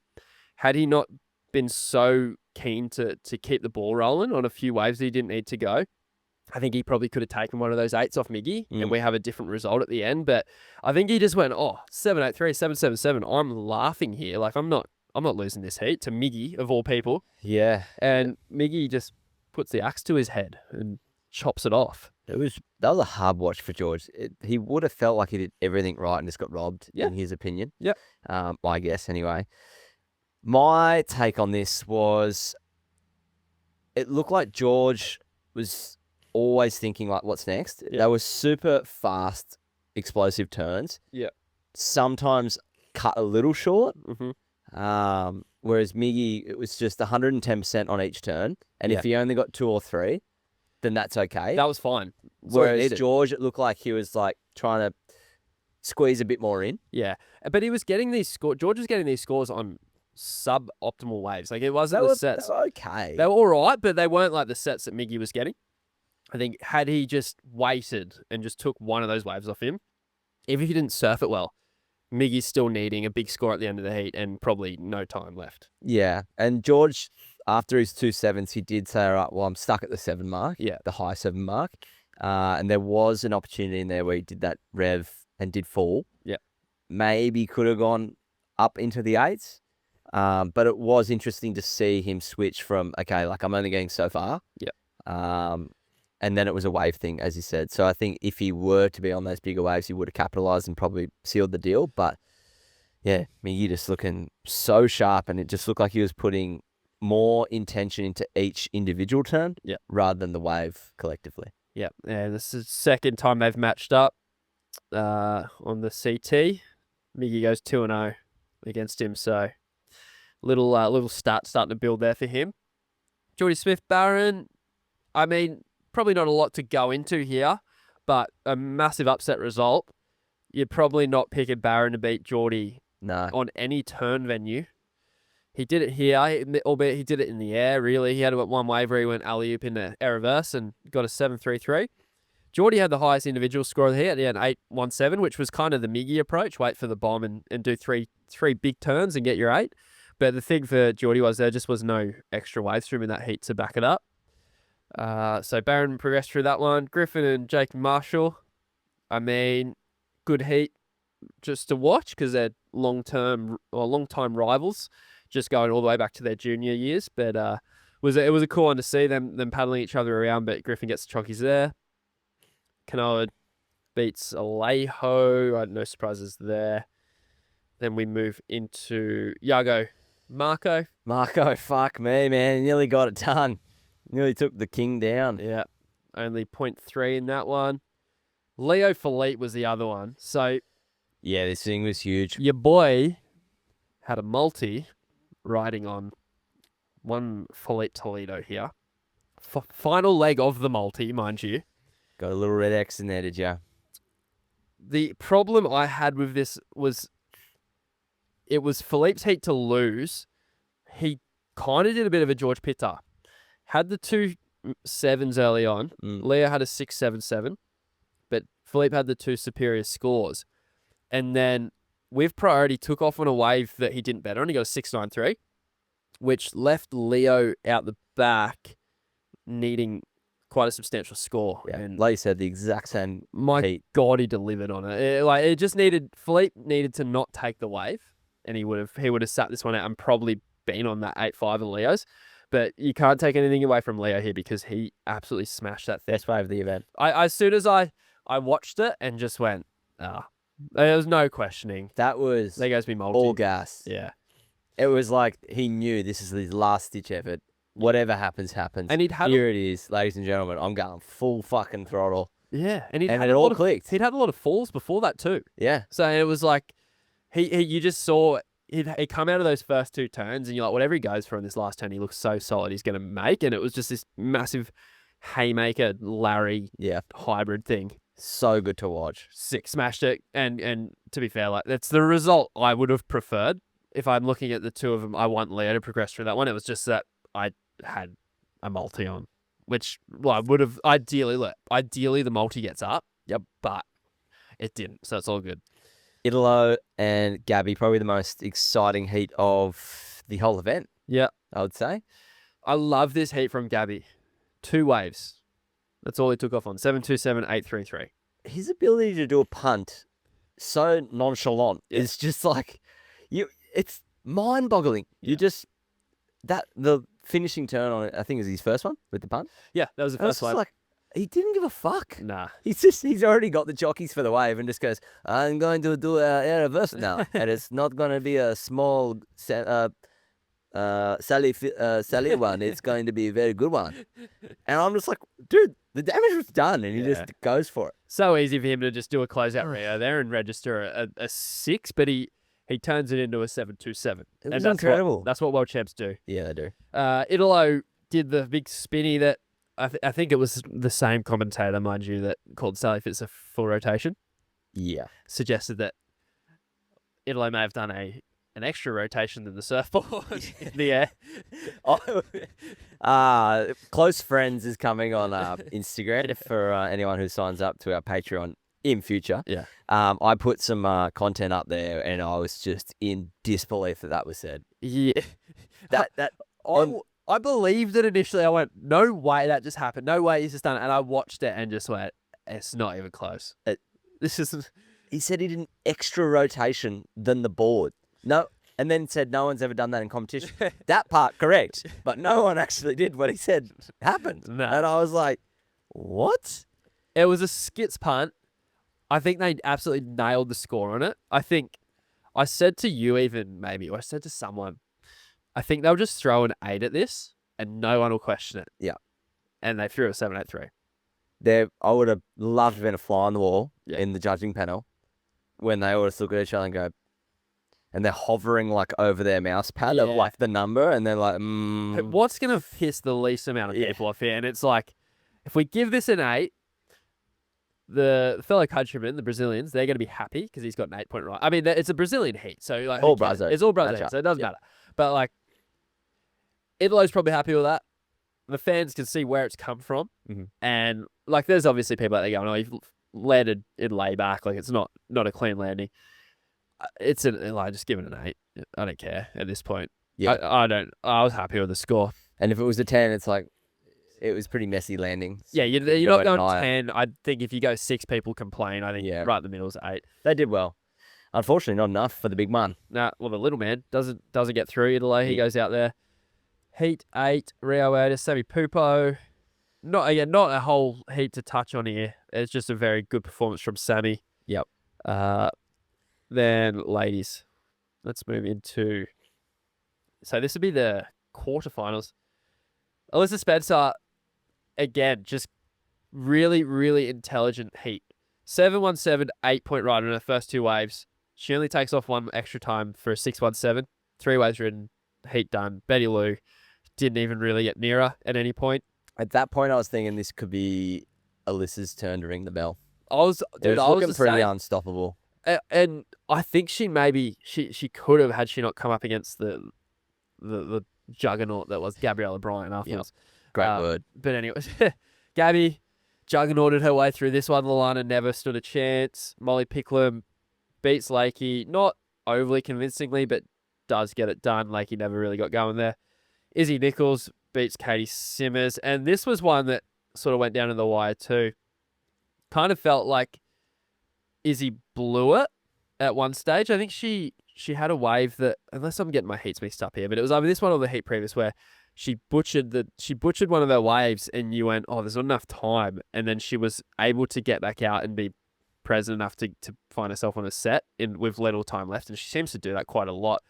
not been so keen to keep the ball rolling on a few waves that he didn't need to go, I think he probably could have taken one of those 8s off Miggy and we have a different result at the end. But I think he just went, 7-8-3, 7-7-7. I'm laughing here. Like I'm not losing this heat to Miggy of all people. Yeah. And Miggy just puts the axe to his head and chops it off. That was a hard watch for George. He would have felt like he did everything right and just got robbed, in his opinion. Yep. I guess, anyway. My take on this was it looked like George was always thinking, like, what's next? Yep. They were super fast, explosive turns. Yeah. Sometimes cut a little short. Mm-hmm. Whereas Miggy, it was just 110% on each turn. And if he only got 2 or 3, then that's okay. That was fine. Whereas George, it looked like he was like trying to squeeze a bit more in. Yeah. But he was getting these scores. George was getting these scores on sub-optimal waves. Like it wasn't the sets. They were okay. They were all right, but they weren't like the sets that Miggy was getting. I think had he just waited and just took one of those waves off him, even if he didn't surf it well, Miggy's still needing a big score at the end of the heat and probably no time left. Yeah. And George, after his 2 7s, he did say, all right, well, I'm stuck at the 7 mark. Yeah. The high 7 mark. And there was an opportunity in there where he did that rev and did fall. Yeah. Maybe could have gone up into the 8s. But it was interesting to see him switch from, okay, like I'm only getting so far. Yeah. And then it was a wave thing, as you said. So I think if he were to be on those bigger waves, he would have capitalized and probably sealed the deal. But yeah, Miggy just looking so sharp, and it just looked like he was putting more intention into each individual turn rather than the wave collectively. Yeah. Yeah. This is the second time they've matched up on the CT. Miggy goes 2-0 against him. So little starting to build there for him. Geordie Smith-Barron, I mean, probably not a lot to go into here, but a massive upset result. You're probably not picking Barron to beat Geordie on any turn venue. He did it here, albeit he did it in the air, really. He had one wave where he went alley-oop into air reverse and got a 7.33. Geordie had the highest individual score of the heat. He had 8.17, which was kind of the Miggy approach. Wait for the bomb and do three big turns and get your 8. But the thing for Geordie was there just was no extra waves for him in that heat to back it up. So Barron progressed through that one. Griffin and Jake Marshall, I mean, good heat just to watch because they're long-time rivals, just going all the way back to their junior years. But it was a cool one to see them paddling each other around. But Griffin gets the chockies there. Kanoa beats Alejo. No surprises there. Then we move into Iago Marco, fuck me, man. Nearly got it done. Nearly took the king down. Yeah. Only 0.3 in that one. Leo Philippe was the other one. So Yeah, this thing was huge. Your boy had a multi riding on one Felipe Toledo here. Final leg of the multi, mind you. Got a little red X in there, did ya? The problem I had with this was it was Philippe's heat to lose. He kind of did a bit of a George Pitter. Had the 2.7s early on. Leo had a 6.77, but Philippe had the 2 superior scores. And then with priority, took off on a wave that he didn't bet on. He got a 6.93, which left Leo out the back needing quite a substantial score. Yeah, And like you said, the exact same my heat. God, he delivered on it. It just needed Philippe needed to not take the wave, and he would have sat this one out and probably been on that 8.5 of Leo's. But you can't take anything away from Leo here because he absolutely smashed that thing. Best wave of the event. As soon as I watched it and just went, there was no questioning. That was There goes me multi. all gas. Yeah. It was like he knew this is his last ditch effort. Whatever happens, happens. And he'd had Here it is, ladies and gentlemen. I'm going full fucking throttle. Yeah, and it all clicked. He'd had a lot of falls before that too. Yeah. So it was like you just saw he come out of those first 2 turns, and you're like, whatever he goes for in this last turn, he looks so solid. He's going to make, and it was just this massive haymaker Larry hybrid thing. So good to watch. Smashed it, and to be fair, like that's the result I would have preferred. If I'm looking at the two of them, I want Leo to progress through that one. It was just that I had a multi on, which I would have ideally the multi gets up. Yep, but it didn't, so it's all good. Italo and Gabby, probably the most exciting heat of the whole event. Yeah, I would say. I love this heat from Gabby. 2 waves. That's all he took off on. 7.27, 8.33. His ability to do a punt so nonchalant is just like it's mind-boggling. You just the finishing turn on it, I think, is his first one with the punt. Yeah, that was the first one. Like, he didn't give a fuck. Nah. He's already got the jockeys for the wave and just goes, I'm going to do a reverse now. And it's not going to be a small Sally one. It's going to be a very good one. And I'm just like, dude, the damage was done. And he just goes for it. So easy for him to just do a closeout Rio there and register a 6, but he turns it into a 7.27. It was incredible. That's what world champs do. Yeah, they do. Italo did the big spinny that I think it was the same commentator, mind you, that called Sally Fitz a full rotation. Yeah. Suggested that Italo may have done an extra rotation than the surfboard in the air. Close Friends is coming on Instagram for anyone who signs up to our Patreon in future. Yeah. I put some content up there, and I was just in disbelief that was said. Yeah. I believed it initially. I went, no way that just happened. No way he's just done it. And I watched it and just went, it's not even close. This isn't. He said he did an extra rotation than the board. No, and then said no one's ever done that in competition. That part correct, but no one actually did what he said happened. No. And I was like, what? It was a skits punt. I think they absolutely nailed the score on it. I think I said to you even maybe, or I said to someone, I think they'll just throw an 8 at this and no one will question it. Yeah. And they threw a 7.83. I would have loved to have been a fly on the wall in the judging panel when they all just look at each other and go, and they're hovering like over their mouse pad of like the number, and they're like, What's going to piss the least amount of people off here? And it's like, if we give this an 8, the fellow countrymen, the Brazilians, they're going to be happy because he's got an 8-point right. I mean, it's a Brazilian heat, so like all Brazil. It's all Brazil, so it doesn't matter. But like, Italo's probably happy with that. The fans can see where it's come from, and like, there's obviously people out there going, "Oh, you've landed in layback, like it's not a clean landing." It's just give it an 8. I don't care at this point. Yeah, I was happy with the score. And if it was a 10, it's like it was pretty messy landing. Yeah, you're not going 10. I think if you go 6, people complain. I think right in the middle is 8. They did well. Unfortunately, not enough for the big man. Nah, well, the little man doesn't get through Italo. He goes out there. Heat 8, Rio Atis, Sammy Pupo. Not a whole heap to touch on here. It's just a very good performance from Sammy. Yep. Then ladies, let's move into. So this would be the quarterfinals. Alyssa Spencer, again, just really, really intelligent heat. 7.17, 8-point rider in her first 2 waves. She only takes off one extra time for a 617. 3 waves ridden, heat done. Betty Lou didn't even really get near her at any point. At that point, I was thinking this could be Alyssa's turn to ring the bell. I was looking the pretty same. unstoppable. And I think she could have had she not come up against the juggernaut that was Gabriella Bryant afterwards. Great word. But anyway, Gabby juggernauted her way through this one. Lalana never stood a chance. Molly Picklum beats Lakey, not overly convincingly, but does get it done. Lakey never really got going there. Izzy Nichols beats Katie Simmers. And this was one that sort of went down to the wire too. Kind of felt like Izzy blew it at one stage. I think she had a wave that, unless I'm getting my heats mixed up here, but it was either this one or the heat previous where she butchered one of her waves and you went, oh, there's not enough time. And then she was able to get back out and be present enough to find herself on a set with little time left. And she seems to do that quite a lot.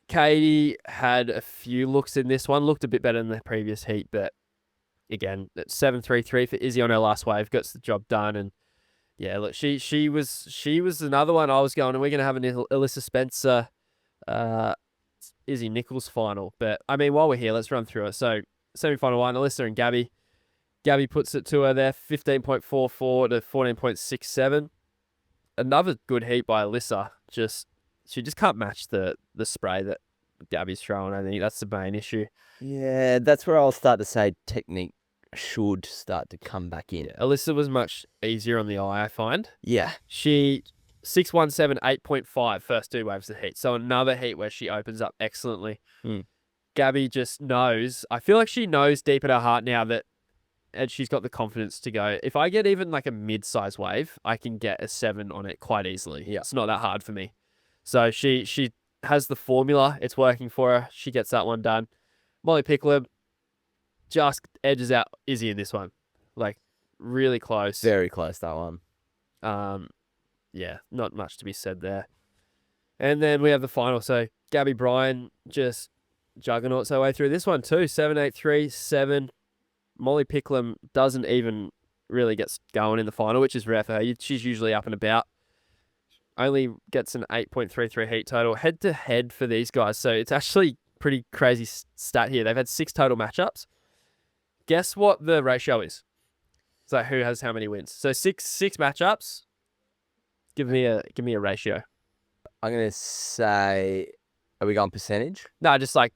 Katie had a few looks in this one, looked a bit better than the previous heat, but again, 7.33 for Izzy on her last wave, gets the job done. And yeah, look, she was another one I was going, and we're going to have an Alyssa Spencer, Izzy Nichols final. But I mean, while we're here, let's run through it. So semi-final one, Alyssa and Gabby. Gabby puts it to her there, 15.44 to 14.67. Another good heat by Alyssa. She just can't match the spray that Gabby's throwing. I think that's the main issue. Yeah, that's where I'll start to say technique should start to come back in. Alyssa was much easier on the eye, I find. Yeah. She 617, 8.5 first 2 waves of heat. So another heat where she opens up excellently. Gabby just knows. I feel like she knows deep in her heart now that, and she's got the confidence to go, if I get even like a mid-size wave, I can get a 7 on it quite easily. Yeah. It's not that hard for me. So she has the formula. It's working for her. She gets that one done. Molly Picklum just edges out Izzy in this one. Like, really close. Very close, that one. Yeah, not much to be said there. And then we have the final. So Gabby Bryan just juggernauts her way through this one too. 7.83, 7. Molly Picklum doesn't even really get going in the final, which is rare for her. She's usually up and about. Only gets an 8.33 heat total head-to-head for these guys. So it's actually pretty crazy stat here. They've had 6 total matchups. Guess what the ratio is? So who has how many wins? So six matchups. Give me a ratio. I'm gonna say, are we going percentage? No, just like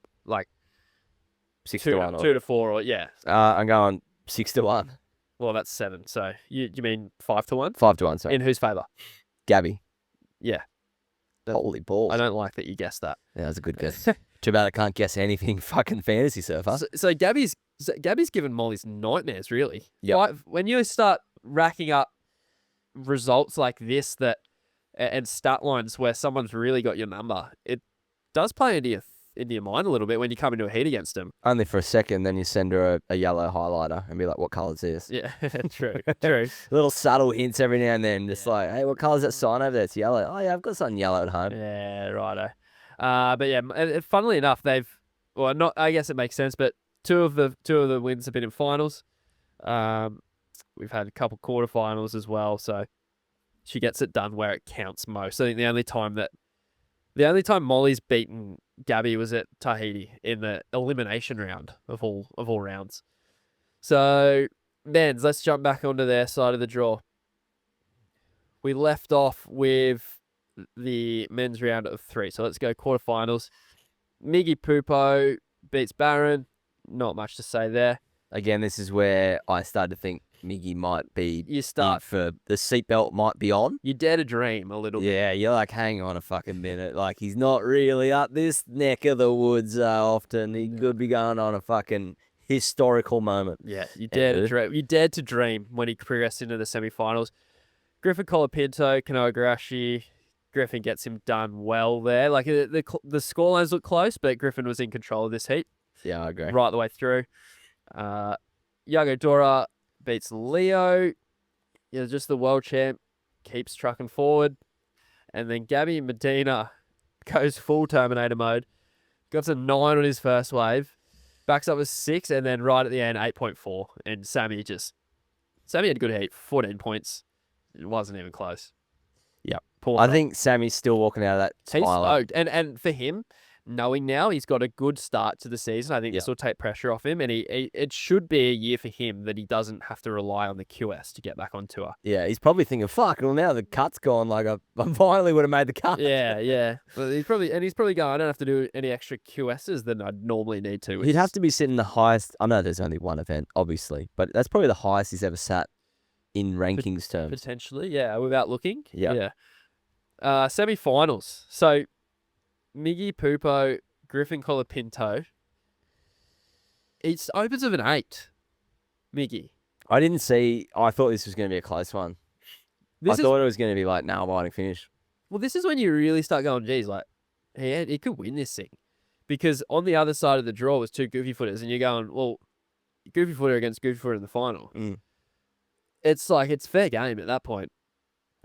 6 2 to 1. 2 to 4, or yeah. I'm going 6 to 1. Well, that's 7. So you mean 5 to 1? 5 to 1. Sorry. In whose favor? Gabby. Yeah. Holy balls. I don't like that you guessed that. Yeah, that's a good guess. Too bad I can't guess anything fucking fantasy surfer. So Gabby's given Molly's nightmares, really. Yeah. When you start racking up results like this and stat lines where someone's really got your number, it does play into your mind a little bit when you come into a heat against them. Only for a second, then you send her a yellow highlighter and be like, what colour is this? Yeah, true. Little subtle hints every now and then. Just like, hey, what colour's that sign over there? It's yellow. Oh, yeah, I've got something yellow at home. Yeah, righto. But yeah, funnily enough, I guess it makes sense, but two of the wins have been in finals. We've had a couple quarterfinals as well, so she gets it done where it counts most. I think the only time Molly's beaten Gabby was at Tahiti in the elimination round of all rounds. So, men's, let's jump back onto their side of the draw. We left off with the men's round of 3. So let's go quarterfinals. Miggy Pupo beats Barron. Not much to say there. Again, this is where I started to think Miggy might be. You start for the seatbelt might be on. You dare to dream a little bit. Yeah, you're like, hang on a fucking minute. Like, he's not really up this neck of the woods often. He could be going on a fucking historical moment. Yeah, you dared to dream when he progressed into the semi-finals. Griffin Colapinto, Kanoa Garashi. Griffin gets him done well there. Like, the scorelines look close, but Griffin was in control of this heat. Yeah, I agree. Right the way through. Yago Dora beats Leo. Yeah, just the world champ keeps trucking forward. And then Gabby Medina goes full Terminator mode. Got a 9 on his first wave. Backs up with 6, and then right at the end, 8.4. And Sammy had a good heat, 14 points. It wasn't even close. Yep. Poor I fella. think Sammy's still walking out of that He's smiler. stoked. And for him, knowing now he's got a good start to the season, I think Yeah. this will take pressure off him. And it should be a year for him that he doesn't have to rely on the QS to get back on tour. Yeah, he's probably thinking, fuck, well, now the cut's gone. Like, I finally would have made the cut. Yeah. But he's probably going, I don't have to do any extra QSs than I'd normally need to. He'd have to be sitting the highest. I know there's only one event, obviously, but that's probably the highest he's ever sat in rankings terms. Potentially, yeah, without looking. Yeah. Yeah. Semi-finals. So, Miggy, Pupo, Griffin, Colapinto. It opens with an 8. Miggy. I thought this was going to be a close one. I thought it was going to be like nail-biting finish. Well, this is when you really start going, geez, like, he could win this thing. Because on the other side of the draw was 2 goofy footers, and you're going, well, goofy footer against goofy footer in the final. Mm. It's like, it's fair game at that point.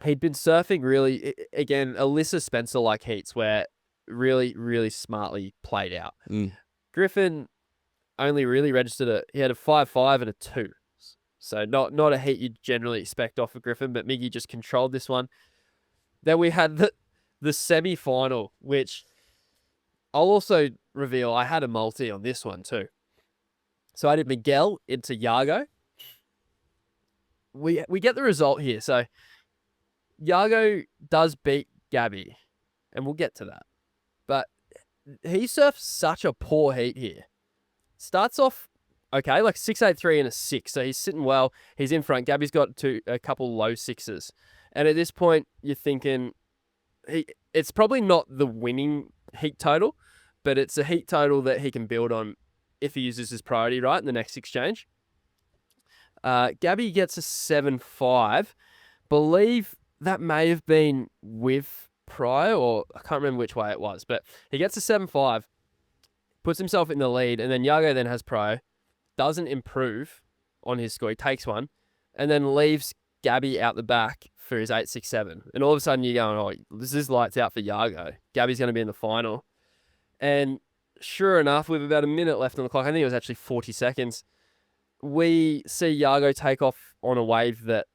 He'd been surfing really, again, Alyssa Spencer-like heats where really, really smartly played out. Mm. Griffin only really registered he had a 5.5 and a 2. So not a heat you'd generally expect off of Griffin, but Miggy just controlled this one. Then we had the semi-final, which I'll also reveal I had a multi on this one too. So I did Miguel into Yago. We get the result here. So Yago does beat Gabby, and we'll get to that. But he surfs such a poor heat here. Starts off okay, like 6.83 and a 6. So he's sitting well. He's in front. Gabby's got a couple low 6s. And at this point, you're thinking it's probably not the winning heat total, but it's a heat total that he can build on if he uses his priority right in the next exchange. Gabby gets a 7.5. Believe that may have been with Pryor, or I can't remember which way it was, but he gets a 7.5, puts himself in the lead, and then Yago then has Pryor, doesn't improve on his score. He takes one, and then leaves Gabby out the back for his 8.67. And all of a sudden you're going, oh, this is lights out for Yago. Gabby's going to be in the final. And sure enough, with about a minute left on the clock, I think it was actually 40 seconds, we see Yago take off on a wave that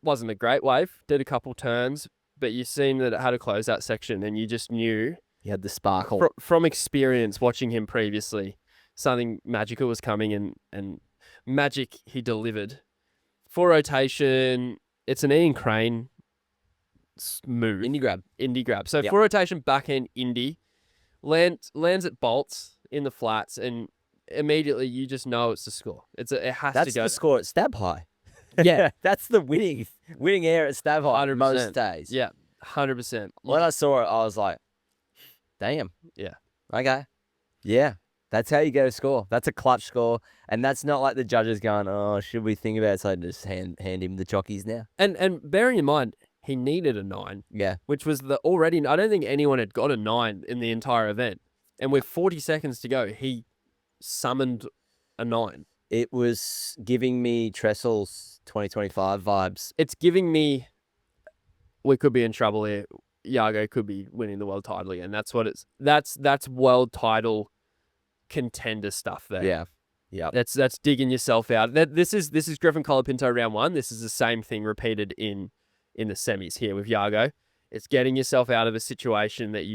wasn't a great wave, did a couple turns, but you seen that it had to close that section, and you just knew. He had the sparkle. From experience, watching him previously, something magical was coming, and magic he delivered. For rotation, it's an Ian Crane move. Indie grab. So for rotation, backhand indie, lands at bolts in the flats, and immediately you just know it's the score. It has to go. That's the score at stab high. Yeah. That's the winning air at stab high 100%. most days. Yeah, 100%. When I saw it, I was like, damn. Yeah. Okay. Yeah. That's how you get a score. That's a clutch score. And that's not like the judges going, oh, should we think about it? So just hand him the jockeys now. And bearing in mind, he needed a 9. Yeah. Which was I don't think anyone had got a 9 in the entire event. And with 40 seconds to go, he summoned a 9. It was giving me Tressel's 2025 vibes. It's giving me, we could be in trouble here. Yago could be winning the world title again. That's what that's world title contender stuff there. Yeah. Yeah. That's digging yourself out. This is Griffin Colapinto round 1. This is the same thing repeated in the semis here with Yago. It's getting yourself out of a situation that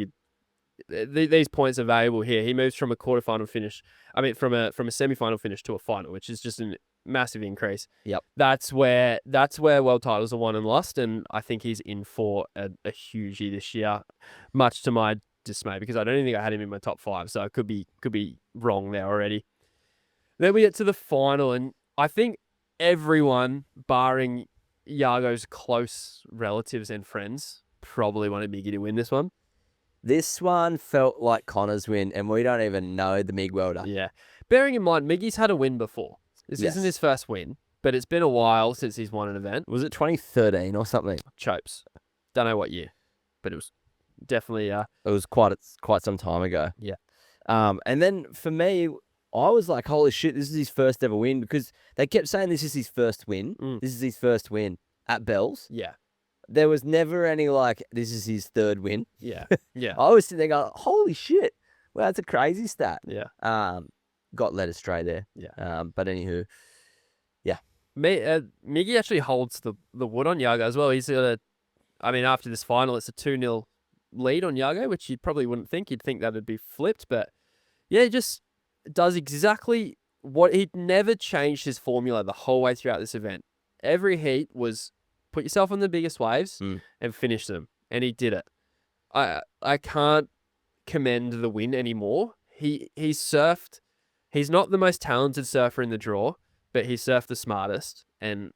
these points are valuable here. He moves from a quarterfinal finish. I mean, from a semi-final finish to a final, which is just a massive increase. Yep. That's where world titles are won and lost, and I think he's in for a huge year this year, much to my dismay, because I don't even think I had him in my top 5, so I could be wrong there already. Then we get to the final, and I think everyone, barring Yago's close relatives and friends, probably wanted Miggy to win this one. This one felt like Connor's win, and we don't even know the Mig welder. Yeah. Bearing in mind, Miggy's had a win before. This isn't his first win, but it's been a while since he's won an event. Was it 2013 or something? Chopes. Don't know what year, but it was definitely... It was quite some time ago. Yeah. And then for me, I was like, holy shit, this is his first ever win, because they kept saying this is his first win. This is his first win at Bells. Yeah. There was never any like, this is his third win. Yeah. Yeah. I was sitting there going, holy shit. Well, that's a crazy stat. Yeah. Got led astray there. Yeah. But anywho, yeah. Miggy actually holds the wood on Yago as well. He's got I mean, after this final, it's a 2-0 lead on Yago, which you probably wouldn't think. You'd think that would be flipped. But yeah, he just does exactly what he'd never changed his formula the whole way throughout this event. Every heat was put yourself on the biggest waves and finish them. And he did it. I can't commend the win anymore. He surfed. He's not the most talented surfer in the draw, but he surfed the smartest. And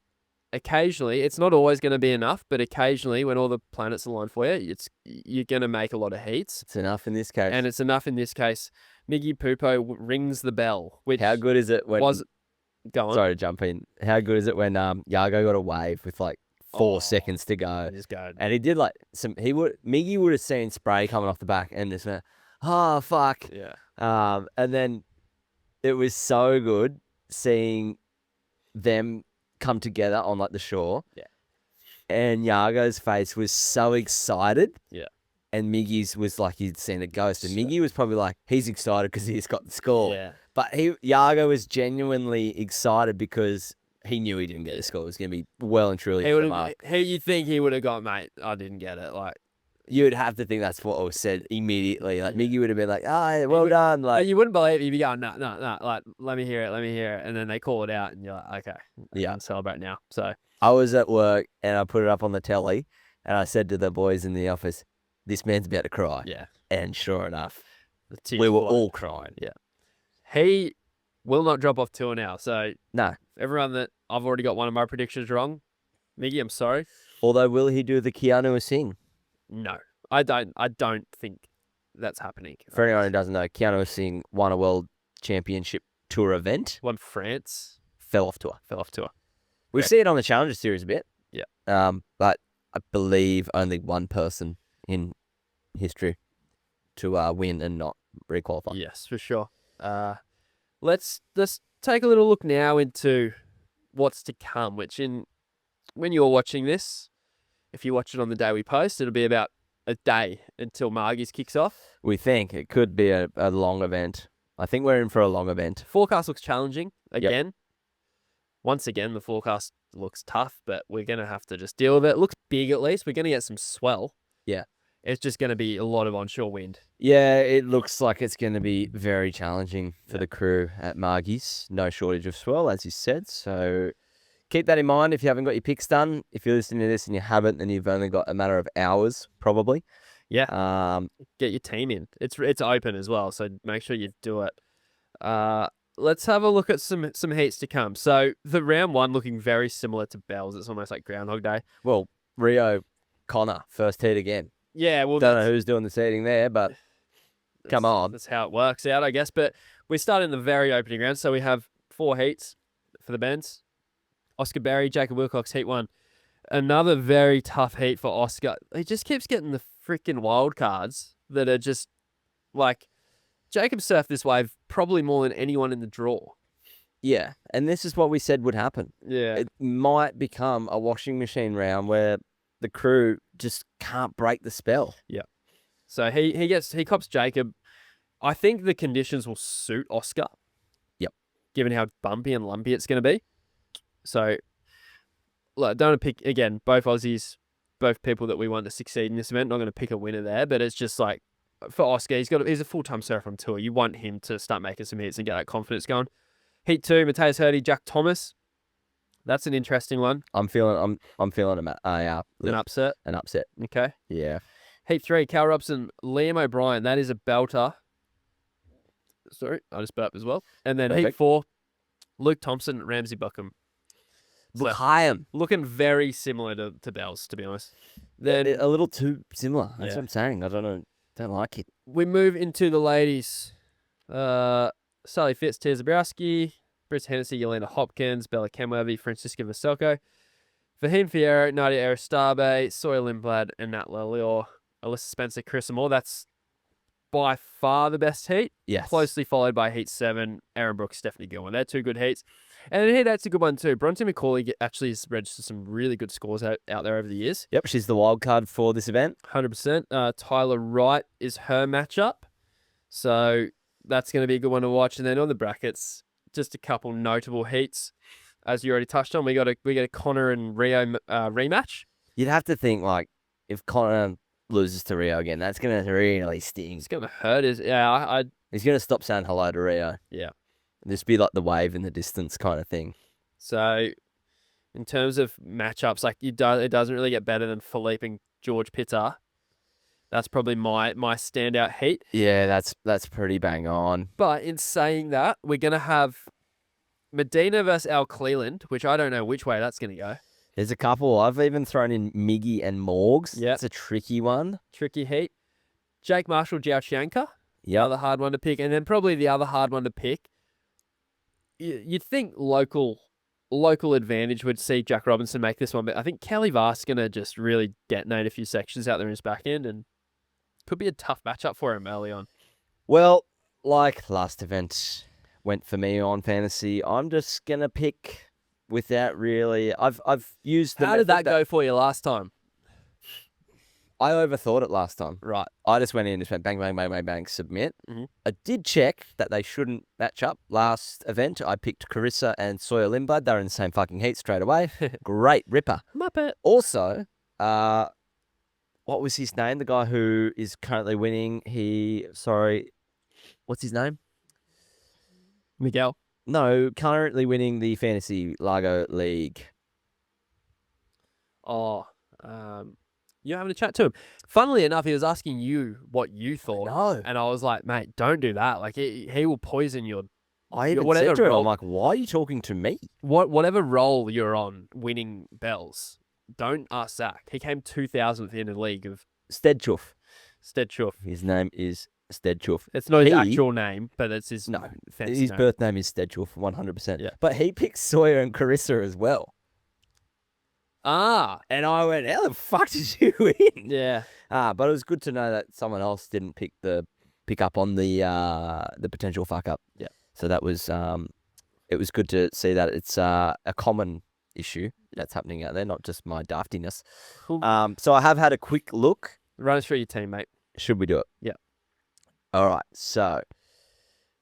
occasionally, it's not always going to be enough, but occasionally, when all the planets align for you, you're going to make a lot of heats. It's enough in this case. And it's enough in this case. Miggy Pupo rings the bell. Which how good is it when... Go on. Sorry to jump in. How good is it when Yago got a wave with like 4 seconds to go? Just go. And he did like Miggy would have seen spray coming off the back and just went, oh, fuck. Yeah. And then it was so good seeing them come together on like the shore. Yeah. And Yago's face was so excited. Yeah. And Miggy's was like he'd seen a ghost. And Miggy was probably like, he's excited because he's got the score. Yeah. But Yago was genuinely excited because he knew he didn't get the score. It was going to be well and truly the mark. You'd think he would have got, mate, I didn't get it. Like, you'd have to think that's what was said immediately. Like, Miggy would have been like, oh, well done. Like, you wouldn't believe it. You'd be going, no. Like, let me hear it. And then they call it out and you're like, okay, yeah, I'll celebrate now. So I was at work and I put it up on the telly and I said to the boys in the office, this man's about to cry. Yeah. And sure enough, we were all crying. Yeah. He will not drop off tour now. So no. Everyone that I've already got one of my predictions wrong. Miggy, I'm sorry. Although, will he do the Keanu Singh? No, I don't think that's happening. For anyone who doesn't know, Keanu Singh won a world championship tour event. Won France. Fell off tour. We see it on the Challenger Series a bit. Yeah. But I believe only one person in history to win and not requalify. Yes, for sure. Let's take a little look now into what's to come, which when you're watching this, if you watch it on the day we post, it'll be about a day until Margies kicks off. We think it could be a long event. I think we're in for a long event. Forecast looks challenging again. Yep. Once again, the forecast looks tough, but we're going to have to just deal with it. It looks big at least. We're going to get some swell. Yeah. It's just going to be a lot of onshore wind. Yeah, it looks like it's going to be very challenging for the crew at Margies. No shortage of swell, as you said. So keep that in mind if you haven't got your picks done. If you're listening to this and you haven't, then you've only got a matter of hours, probably. Yeah. Get your team in. It's open as well, so make sure you do it. Let's have a look at some heats to come. So the round one looking very similar to Bell's. It's almost like Groundhog Day. Well, Rio Connor, first heat again. Yeah, well, don't know who's doing the seating there, but come on. That's how it works out, I guess. But we start in the very opening round. So we have 4 heats for the Bens. Oscar Berry, Jacob Wilcox, heat 1. Another very tough heat for Oscar. He just keeps getting the freaking wild cards that are just like Jacob surfed this wave probably more than anyone in the draw. Yeah, and this is what we said would happen. Yeah. It might become a washing machine round where the crew just can't break the spell. Yeah. So he cops Jacob. I think the conditions will suit Oscar. Yep. Given how bumpy and lumpy it's going to be. So, look, don't want to pick, again, both Aussies, both people that we want to succeed in this event. Not going to pick a winner there, but it's just like, for Oscar, he's a full-time surfer on tour. You want him to start making some hits and get that confidence going. Heat 2, Mateus Hurdy, Jack Thomas. That's an interesting one. I'm feeling an upset. An upset. Okay. Yeah. Heat 3, Cal Robson, Liam O'Brien. That is a belter. Sorry, I just burped as well. And then Perfect. Heat 4, Luke Thompson, Ramsey Buckham. Buckham. Looking very similar to Bells, to be honest. Then A little too similar. That's Yeah. what I'm saying. I don't know. Don't like it. we move into the ladies. Sally Fitz, Tia Zabrowski, Britt Hennessy, Yelena Hopkins, Bella Kenworthy, Francisca Vaselko, Fahim Fierro, Nadia Aristabe, Sawyer Lindblad, and Nat Lalior, Alyssa Spencer, Chris Moore. That's by far the best heat. Yes. Closely followed by Heat 7, Aaron Brooks, Stephanie Gilman. They're 2 good heats. And then Heat 8's a good one too. Bronte McCauley actually has registered some really good scores out there over the years. Yep, she's the wild card for this event. 100%. Tyler Wright is her matchup. So that's going to be a good one to watch. And then on the brackets, just a couple notable heats. As you already touched on, we got a Connor and Rio rematch. You'd have to think like if Connor loses to Rio again, that's going to really sting. It's gonna hurt. I He's going to stop saying hello to Rio. yeah. Just be like the wave in the distance kind of thing. So, in terms of matchups, like it doesn't really get better than Philippe and George Pitter. That's probably my standout heat. Yeah, that's pretty bang on. But in saying that, we're gonna have Medina versus Al Cleland, which I don't know which way that's gonna go. There's a couple. I've even thrown in Miggy and Margs. Yep. It's a tricky one. Tricky heat. Jake Marshall, Jiaoqianka. Yeah. Another hard one to pick. And then probably the other hard one to pick. You'd think local advantage would see Jack Robinson make this one, but I think Kelly Vass going to just really detonate a few sections out there in his back end, and could be a tough matchup for him early on. Well, like last event went for me on fantasy, I'm just going to pick without really... I've used the... How did that go for you last time? I overthought it last time. Right. I just went in and just went bang, bang, bang, bang, bang, submit. Mhm. I did check that they shouldn't match up. Last event, I picked Carissa and Sawyer Lindblad. They're in the same fucking heat straight away. Great ripper. Muppet. Also, what was his name? The guy who is currently winning. What's his name? Miguel. No, currently winning the Fantasy Largo League. Oh, you're having a chat to him. Funnily enough, he was asking you what you thought. No. And I was like, mate, don't do that. Like, he will poison your... I even whatever said to him, role- I'm like, why are you talking to me? Whatever role you're on winning bells, don't ask Zach. He came 2000th in the league of Stedchuff. Stedchuff. His name is Stedchuff. It's not his He- actual name, but it's his fancy His name. birth name is Stedchuff, 100%. Yeah. But he picked Sawyer and Carissa as well. Ah, And I went, how the fuck did you win? yeah. But it was good to know that someone else didn't pick up on the potential fuck up. Yeah. So that was it was good to see that it's a common issue that's happening out there, not just my daftiness. Cool. So I have had a quick look. Run us through your team, mate. Should we do it? Yeah. All right. So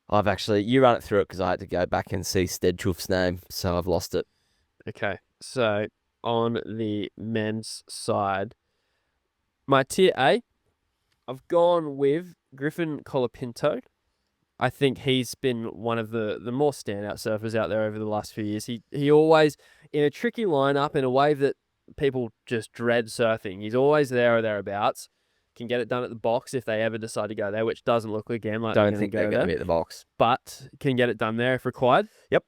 you run it through it because I had to go back and see Stedchuff's name, so I've lost it. Okay, so on the men's side, my tier A, I've gone with Griffin Colapinto. I think he's been one of the more standout surfers out there over the last few years. He always, in a tricky lineup, in a wave that people just dread surfing, he's always there or thereabouts. Can get it done at the box if they ever decide to go there, which doesn't look again like Don't think they're going to there, be at the box. but can get it done there if required. Yep.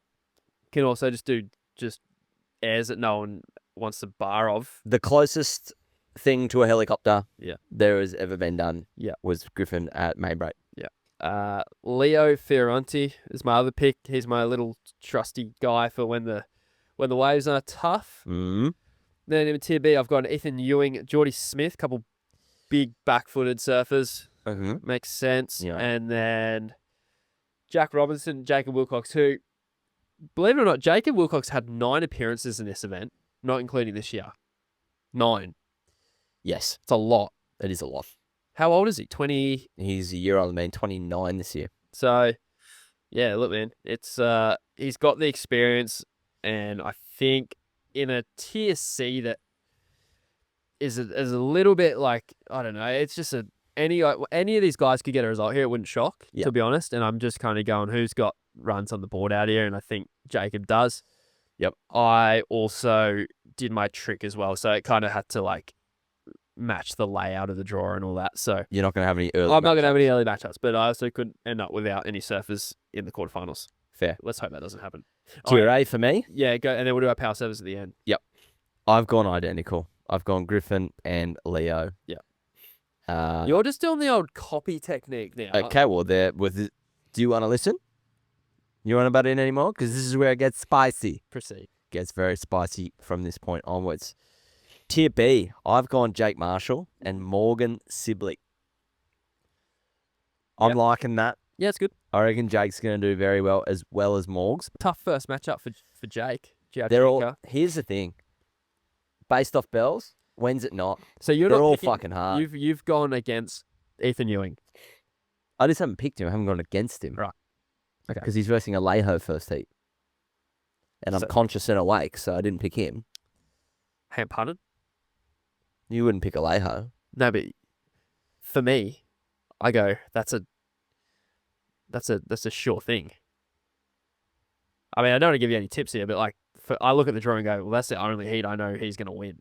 Can also just do airs that no one wants to bar of. The closest thing to a helicopter there has ever been done was Griffin at Maybreak. Leo Fioranti is my other pick. He's my little trusty guy for when the waves are tough. Mm-hmm. Then in tier B, I've got Ethan Ewing, Geordie Smith, couple big back-footed surfers. Mm-hmm. Makes sense. Yeah. And then Jack Robinson, Jacob Wilcox, who, believe it or not, Jacob Wilcox had 9 appearances in this event, not including this year. 9. Yes, It's a lot. it is a lot. How old is he? 20. He's a year older than me, 29 this year. So, yeah, look, man, it's he's got the experience, and I think in a tier C that is a little bit like, I don't know, it's just any of these guys could get a result here. It wouldn't shock, to be honest. And I'm just kind of going, who's got runs on the board out here? And I think Jacob does. Yep. I also did my trick as well, so it kind of had to like match the layout of the draw and all that. So You're not going to have any early I'm not going to matchups. have any early matchups, but I also could end up without any surfers in the quarterfinals. Fair. Let's hope that doesn't happen. Tier A for me, Yeah, go, and then we'll do our power servers at the end. I've gone identical. I've gone Griffin and Leo. Yeah. You're just doing the old copy technique now. Okay, well, do you want to listen? You want to butt in anymore? Because this is where it gets spicy. Proceed. Gets very spicy from this point onwards. Tier B, I've gone Jake Marshall and Morgan Sibley. I'm liking that. Yeah, it's good. I reckon Jake's going to do very well as Morgs. Tough first matchup for Jake. They're all. Here's the thing. Based off bells, when's it not? So you're They're not all picking- fucking hard. You've gone against Ethan Ewing. I just haven't picked him. I haven't gone against him. Right. Okay. Because he's versing Alejo first heat. And I'm So- conscious and awake, so I didn't pick him. Ham punted. You wouldn't pick Alejo. No, but for me, I go, that's a sure thing. I mean, I don't want to give you any tips here, but like, I look at the draw and go, well, that's the only heat I know he's going to win.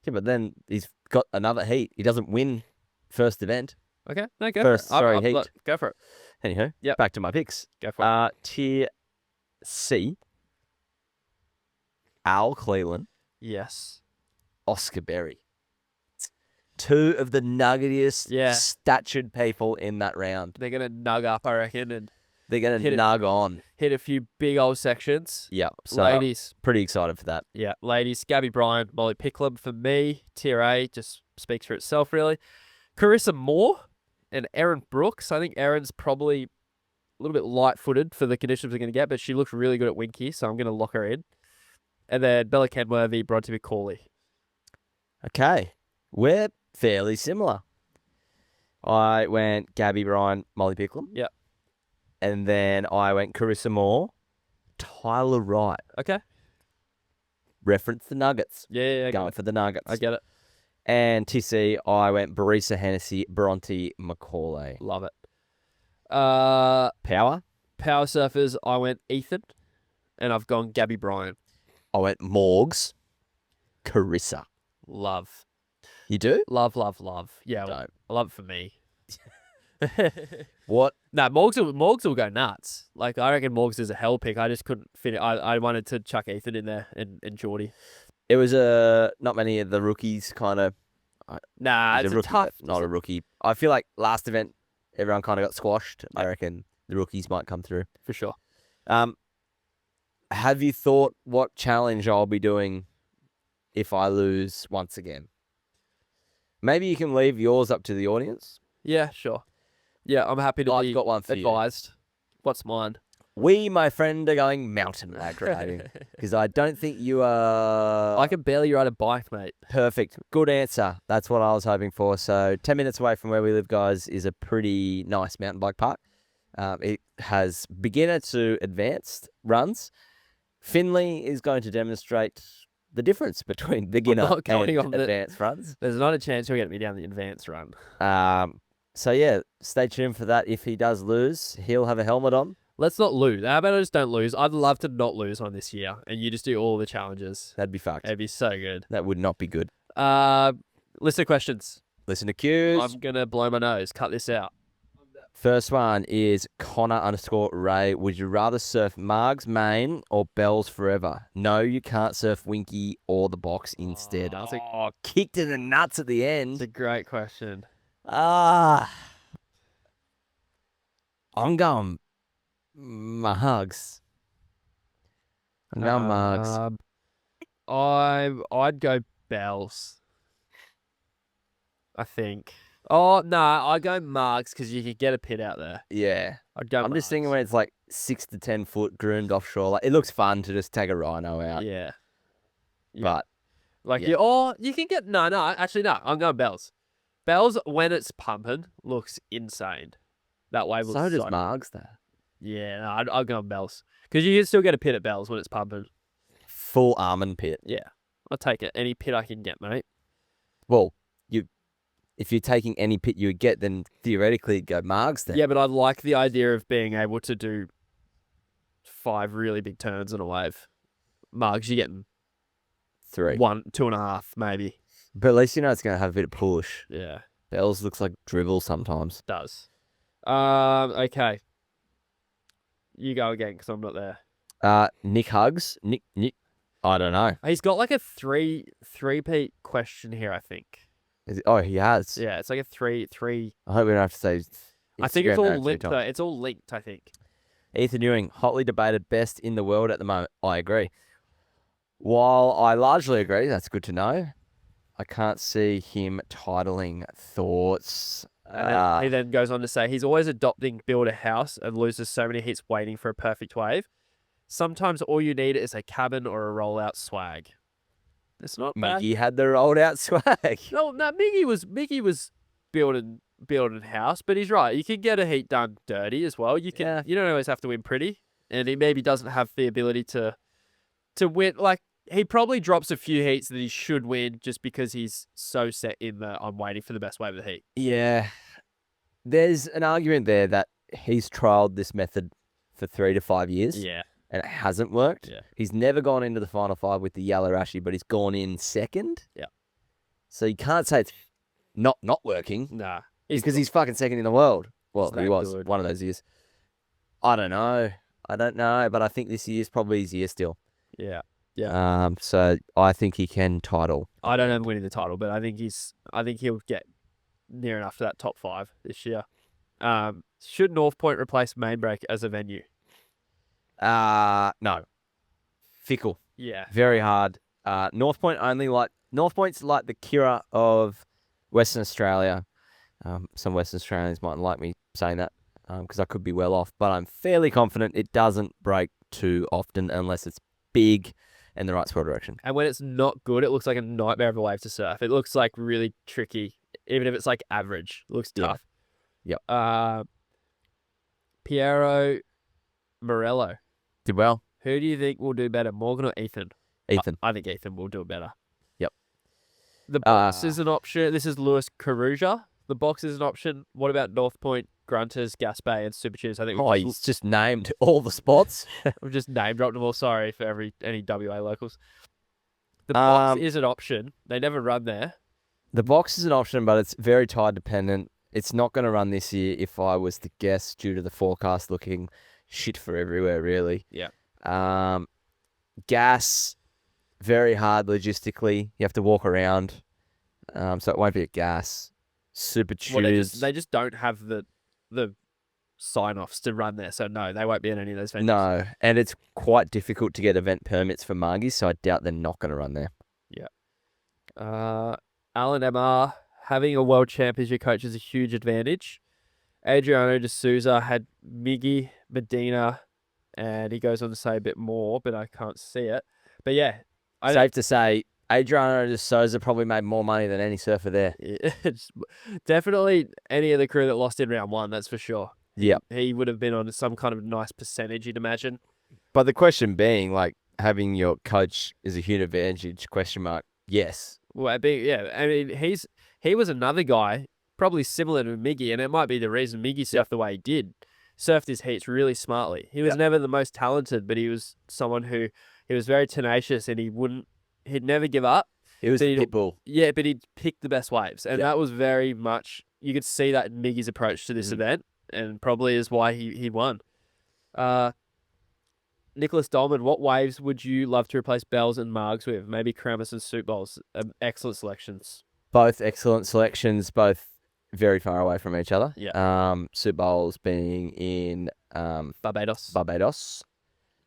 Yeah, but then he's got another heat. He doesn't win first event. Okay, no, go First, for it. sorry, heat. Look, go for it. Anyhow, Yep. back to my picks. Go for it. Tier C, Al Cleland, Yes. Oscar Berry. Two of the nuggetiest, statured people in that round. They're going to nug up, I reckon, and They're going to nug on. hit a few big old sections. Yeah. So Ladies. pretty excited for that. Yeah, ladies. Gabby Bryan, Molly Picklum for me. Tier A just speaks for itself, really. Carissa Moore and Erin Brooks. I think Erin's probably a little bit light-footed for the conditions we're going to get, but she looks really good at Winky, so I'm going to lock her in. And then Bella Kenworthy, Bronte McCauley. Okay. We're fairly similar. I went Gabby Bryan, Molly Picklum. Yep. And then I went Carissa Moore, Tyler Wright. Okay. Reference the Nuggets. Yeah, Going for the Nuggets. I get it. And TC, I went Barisa Hennessy, Bronte McCauley. Love it. Power surfers, I went Ethan, and I've gone Gabby Bryan. I went Margs, Carissa. Love. You do? Love. Yeah, Don't. I love it for me. What? No, Morgs will go nuts. Like, I reckon Morgs is a hell pick. I just couldn't fit it. I wanted to chuck Ethan in there and Geordie. It was not many of the rookies kind of. Nah, it's rookie, tough. not a rookie. I feel like last event, everyone kind of got squashed. I reckon the rookies might come through. For sure. Have you thought what challenge I'll be doing if I lose once again? Maybe you can leave yours up to the audience. Yeah, sure. Yeah, I'm happy to be got one for advised. What's mine? We, my friend, are going mountain bike riding because I don't think you are. I can barely ride a bike, mate. Perfect. Good answer. That's what I was hoping for. So 10 minutes away from where we live, guys, is a pretty nice mountain bike park. It has beginner to advanced runs. Finley is going to demonstrate the difference between beginner and advanced runs. There's not a chance he'll get me down the advanced run. So yeah, stay tuned for that. If he does lose, he'll have a helmet on. Let's not lose. How about I just don't lose? I'd love to not lose on this year, and you just do all the challenges. That'd be fucked. It'd be so good. That would not be good. List of questions. Listen to cues. I'm gonna blow my nose. Cut this out. First one is Connor_Ray. Would you rather surf Margs Main or Bells Forever? No, you can't surf Winky or the box instead. Kicked in the nuts at the end. It's a great question. I'm going Margs. I'm going Margs. I'd go Bells. I think. Oh, no, I'd go Margs because you could get a pit out there. Yeah. I'd go I'm Margs. just thinking when it's like 6 to 10 foot groomed offshore. Like, it looks fun to just take a rhino out. Yeah. But. Like, yeah. you can get. No, actually, no. I'm going Bells. Bells, when it's pumping, looks insane. That wave looks so does Margs, though. Yeah, no, I'll go on Bells. Because you can still get a pit at Bells when it's pumping. Full almond pit. Yeah. I'll take it. Any pit I can get, mate. Well, if you're taking any pit you would get, then theoretically it'd go Margs then. Yeah, but I like the idea of being able to do 5 really big turns on a wave. Margs, you're getting 3. 1, 2.5, maybe. But at least you know it's going to have a bit of push. Yeah. Bells looks like dribble sometimes. It does. Okay. You go again because I'm not there. Nick Hugs. Nick. I don't know. He's got like a three-peat question here, I think. He has. Yeah, it's like a three. I hope we don't have to say. I think it's all linked though. It's all linked, I think. Ethan Ewing, hotly debated best in the world at the moment. I agree. While I largely agree, that's good to know. I can't see him titling. Thoughts. He then goes on to say he's always adopting build a house and loses so many hits waiting for a perfect wave. Sometimes all you need is a cabin or a rollout swag. It's not bad. Miggy had the rolled out swag. No, Miggy was building house, but he's right. You can get a heat done dirty as well. You don't always have to win pretty, and he maybe doesn't have the ability to win. Like he probably drops a few heats that he should win just because he's so set in the I'm waiting for the best wave of the heat. Yeah. There's an argument there that he's trialed this method for 3 to 5 years. Yeah. And it hasn't worked. Yeah. He's never gone into the final 5 with the yellow ashy, but he's gone in second. Yeah. So you can't say it's not working. Nah. Because he's fucking second in the world. Well, He's that he was good. one of those years. I don't know, but I think this year's probably his year still. Yeah. So I think he can title. I don't know him winning the title, but I think he'll get near enough to that top 5 this year. Should North Point replace Mainbreak as a venue? No. Fickle. Yeah. Very hard. North Point's like the Kira of Western Australia. Some Western Australians mightn't like me saying that because I could be well off, but I'm fairly confident it doesn't break too often unless it's big and the right swell direction. And when it's not good, it looks like a nightmare of a wave to surf. It looks like really tricky, even if it's like average. It looks tough. Yep. Piero Morello. Did well. Who do you think will do better, Morgan or Ethan? Ethan. I think Ethan will do it better. Yep. The box is an option. This is Lewis Caruja. The box is an option. What about North Point, Grunters, Gaspé, and Super Cheers? I think he's just named all the spots. we've just name dropped them all. Sorry for any WA locals. The box is an option. They never run there. The box is an option, but it's very tide dependent. It's not going to run this year if I was to guess due to the forecast looking shit for everywhere, really. Yeah. Gas, very hard logistically. You have to walk around. So it won't be a gas. Super Cheers. They just don't have the sign-offs to run there. So no, they won't be in any of those venues. No, and it's quite difficult to get event permits for Margies, so I doubt they're not going to run there. Yeah. Alan MR, having a world champ as your coach is a huge advantage. Adriano de Souza had Miggy, Medina, and he goes on to say a bit more, but I can't see it. But yeah. Safe to say, Adriano de Souza probably made more money than any surfer there. It's definitely any of the crew that lost in round 1, that's for sure. Yeah. He would have been on some kind of nice percentage, you'd imagine. But the question being, like, having your coach is a huge advantage, question mark, yes. Well, I mean, he was another guy, probably similar to Miggy, and it might be the reason Miggy surfed the way he did. Surfed his heats really smartly. He was never the most talented, but he was someone who, he was very tenacious and he'd never give up. He was a pitbull. Yeah, but he'd pick the best waves. And that was very much, you could see that in Miggy's approach to this event, and probably is why he won. Nicholas Dolman, what waves would you love to replace Bells and Margs with? Maybe Kramis and Soup Bowls. Excellent selections. Both excellent selections, both very far away from each other. Yeah. Soup Bowls being in Barbados.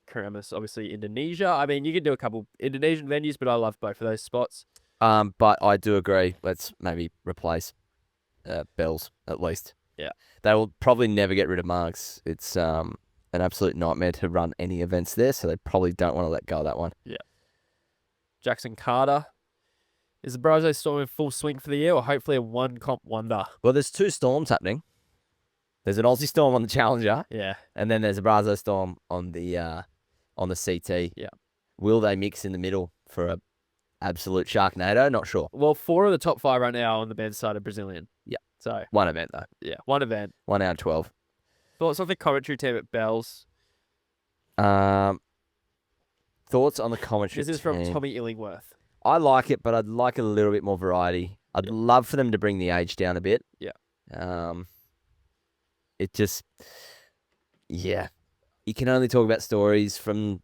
Kramis, obviously Indonesia. I mean, you can do a couple Indonesian venues, but I love both of those spots. But I do agree. Let's maybe replace Bells at least. Yeah. They will probably never get rid of Margs. It's an absolute nightmare to run any events there, so they probably don't want to let go of that one. Yeah. Jackson Carter. Is the Brazo Storm in full swing for the year, or hopefully a one comp wonder? Well, there's 2 storms happening. There's an Aussie Storm on the Challenger. Yeah. And then there's a Brazo Storm on the CT. Yeah. Will they mix in the middle for a absolute Sharknado? Not sure. Well, 4 of the top 5 right now on the men's side are Brazilian. Yeah. So one event though. Yeah, one event. 1 out of 12. Thoughts on the commentary team at Bells? Thoughts on the commentary This is from Tommy Illingworth. I like it, but I'd like a little bit more variety. I'd love for them to bring the age down a bit. Yeah. It just, you can only talk about stories from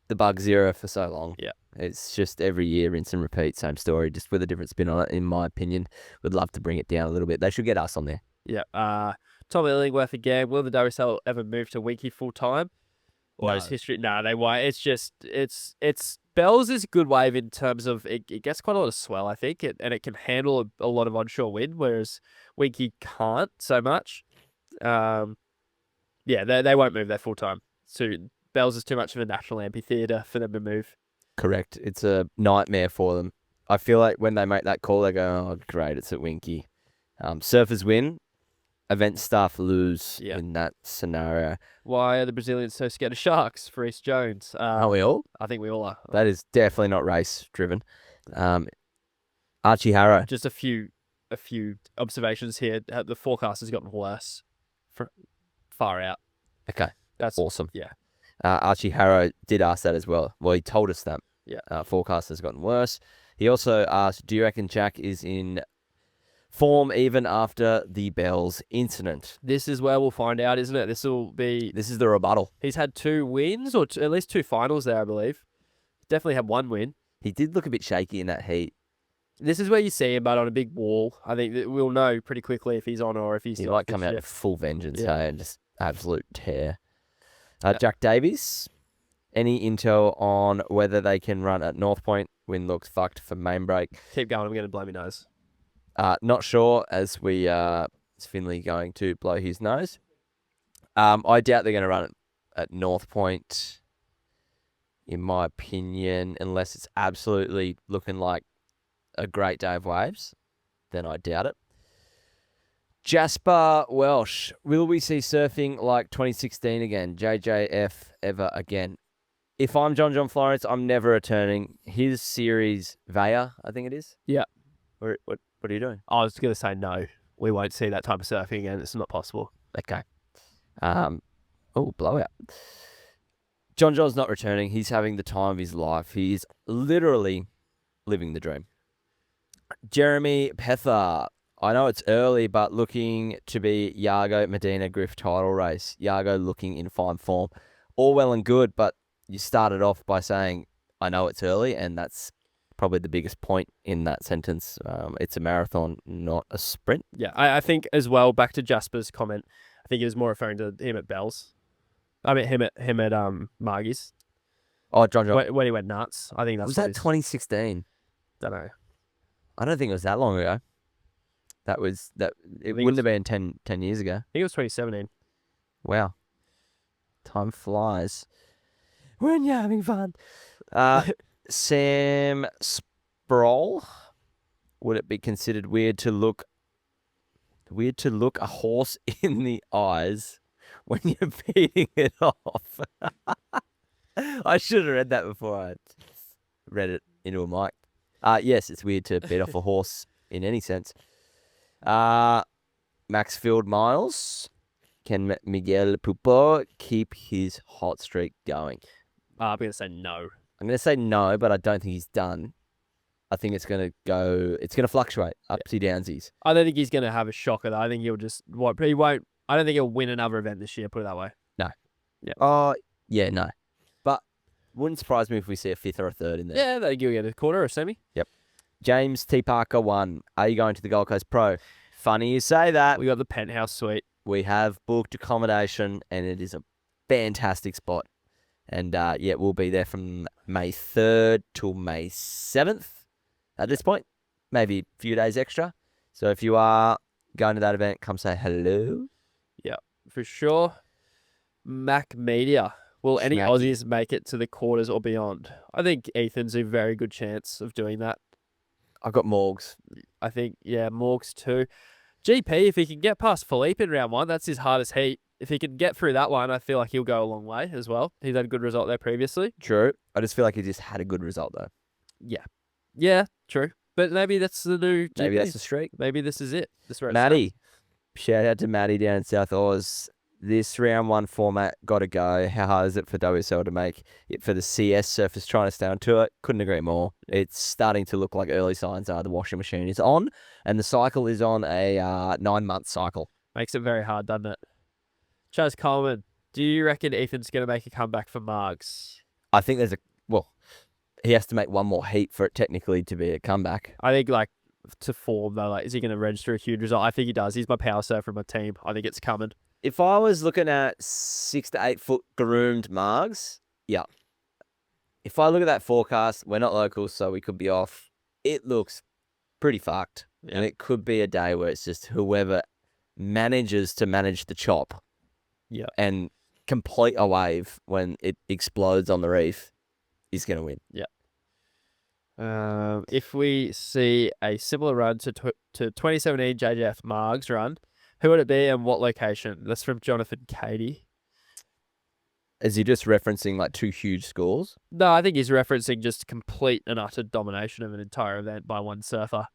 the Bugs era for so long. Yeah. It's just every year, rinse and repeat, same story, just with a different spin on it, in my opinion. Would love to bring it down a little bit. They should get us on there. Yeah. Tom Illingworth again. Will the WSL ever move to Winky full time? Or is history? No, they won't. It's just, it's Bells is a good wave in terms of it gets quite a lot of swell, I think, and it can handle a lot of onshore wind, whereas Winky can't so much. They won't move there full time. So Bells is too much of a national amphitheatre for them to move. Correct. It's a nightmare for them. I feel like when they make that call, they go, oh, great, it's at Winky. Surfers win. event staff lose Yeah. in that scenario. Why are the Brazilians so scared of sharks? For Reece Jones. Are we all? I think we all are. That is definitely not race driven. Archie Harrow. Just a few observations here. The forecast has gotten worse. Far out. Okay, That's awesome. Yeah. Archie Harrow did ask that as well. Well, he told us that. Yeah. Forecast has gotten worse. He also asked, do you reckon Jack is in form even after the Bells incident? This is where we'll find out, isn't it? This is the rebuttal. He's had 2 wins, or at least 2 finals there, I believe. Definitely had 1 win. He did look a bit shaky in that heat. This is where you see him, but on a big wall. I think that we'll know pretty quickly if he's on or if he's. He might come out with full vengeance, Yeah. hey, and just absolute tear. Jack Davies, any intel on whether they can run at North Point? Wind looks fucked for main break. Keep going. I'm going to blow my nose. Not sure, as is Finley going to blow his nose. I doubt they're going to run it at North Point, in my opinion, unless it's absolutely looking like a great day of waves. Then I doubt it. Jasper Welsh, will we see surfing like 2016 again? JJF ever again? If I'm John Florence, I'm never returning. His series, Vaya, I think it is. Yeah. What are you doing? I was going to say no. We won't see that type of surfing again. It's not possible. Okay. Blowout. John's not returning. He's having the time of his life. He's literally living the dream. Jeremy Pether. I know it's early, but looking to be Yago Medina Griff title race. Yago looking in fine form. All well and good, but you started off by saying, I know it's early, and that's probably the biggest point in that sentence. It's a marathon, not a sprint. Yeah, I think as well, back to Jasper's comment, I think he was more referring to him at Bells. I mean, him at Margies. Oh, John. When he went nuts. I think that's Was that 2016? Don't know. I don't think it was that long ago. It wouldn't have been 10 years ago. I think it was 2017. Wow. Time flies when you're having fun. Sam Sproul. Would it be considered weird to look a horse in the eyes when you're beating it off? I should have read that before I read it into a mic. Yes, it's weird to beat off a horse in any sense. Maxfield Miles. Can Miguel Pupo keep his hot streak going? I'm going to say no. I'm going to say no, but I don't think he's done. I think it's going to fluctuate, upsy downsies. I don't think he's going to have a shocker, though. I think he won't, I don't think he'll win another event this year, put it that way. No. Yeah. No. But wouldn't surprise me if we see a 5th or a 3rd in there. Yeah, they give you a quarter or a semi. Yep. James T. Parker 1. Are you going to the Gold Coast Pro? Funny you say that. We got the penthouse suite. We have booked accommodation, and it is a fantastic spot. And we'll be there from May 3rd till May 7th at this point. Maybe a few days extra. So if you are going to that event, come say hello. Yeah, for sure. Mac Media. Will any Aussies make it to the quarters or beyond? I think Ethan's a very good chance of doing that. I've got Margs. I think, Morgs too. GP, if he can get past Philippe in round 1, that's his hardest heat. If he can get through that one, I feel like he'll go a long way as well. He's had a good result there previously. True. I just feel like he just had a good result, though. Yeah, true. But maybe that's the new GP. Maybe that's the streak. Maybe this is it. This is Maddie. Shout out to Maddie down in South Oz. This round 1 format got to go. How hard is it for WSL to make it for the CS surfers trying to stay on to it? Couldn't agree more. It's starting to look like early signs are the washing machine is on, and the cycle is on a 9-month cycle. Makes it very hard, doesn't it? Chaz Coleman, do you reckon Ethan's going to make a comeback for Margs? I think he has to make one more heat for it technically to be a comeback. I think, to form, though, is he going to register a huge result? I think he does. He's my power surfer in my team. I think it's coming. If I was looking at 6 to 8 foot groomed Margs, yeah. If I look at that forecast, we're not locals, so we could be off. It looks pretty fucked. Yeah. And it could be a day where it's just whoever manages to manage the chop and complete a wave when it explodes on the reef is going to win. Yeah. If we see a similar run to 2017 JJF Margs run, Who would it be and what location? That's from Jonathan Cady. Is he just referencing like two huge scores? No, I think he's referencing just complete and utter domination of an entire event by one surfer.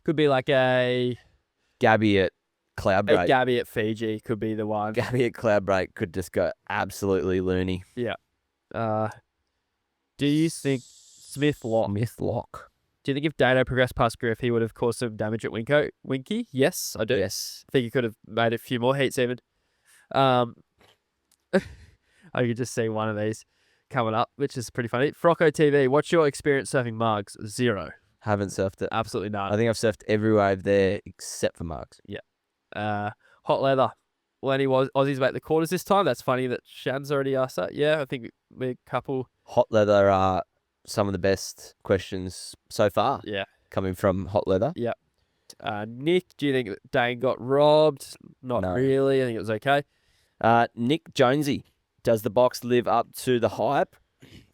Could be like a Gabby at Cloudbreak. Gabby at Fiji could be the one. Gabby at Cloudbreak could just go absolutely loony. Do you think Smith Lock? Do you think if Dano progressed past Griff, he would have caused some damage at Winky? Yes, I do. Yes. I think he could have made a few more heats even. I could just see one of these coming up, which is pretty funny. Frocko TV, what's your experience surfing Margs? 0. Haven't surfed it. Absolutely none. I think I've surfed every wave there except for Margs. Hot leather. Well, any Aussies make the quarters this time? That's funny that Shan's already asked that. Yeah, I think we're a couple. Hot leather are some of the best questions so far. Yeah. Coming from Hot Leather. Yeah. Nick, do you think that Dane got robbed? Not No. really. I think it was okay. Nick Jonesy, does the box live up to the hype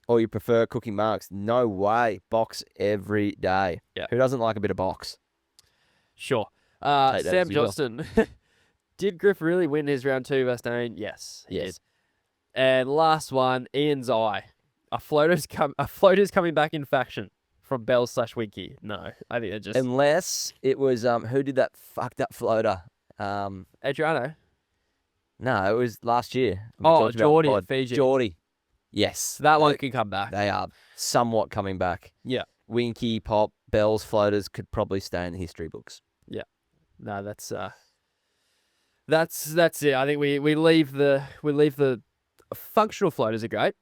or you prefer cooking marks? No way. Box every day. Yeah. Who doesn't like a bit of box? Sure. Take that Sam as you will. Johnston. Did Griff really win his round 2 versus Dane? Yes. He Yes. did. And last one, Ian's Eye. A floater's coming back in faction from Bell/Winky. No, I think they're just Unless it was, who did that fucked up floater? Adriano. No, it was last year. We Oh, talked about Geordie pod. at Fiji. Geordie. Yes. That one can come back. They are somewhat coming back. Yeah. Winky, Pop, Bell's floaters could probably stay in the history books. No, that's it. I think we leave the functional floaters are great,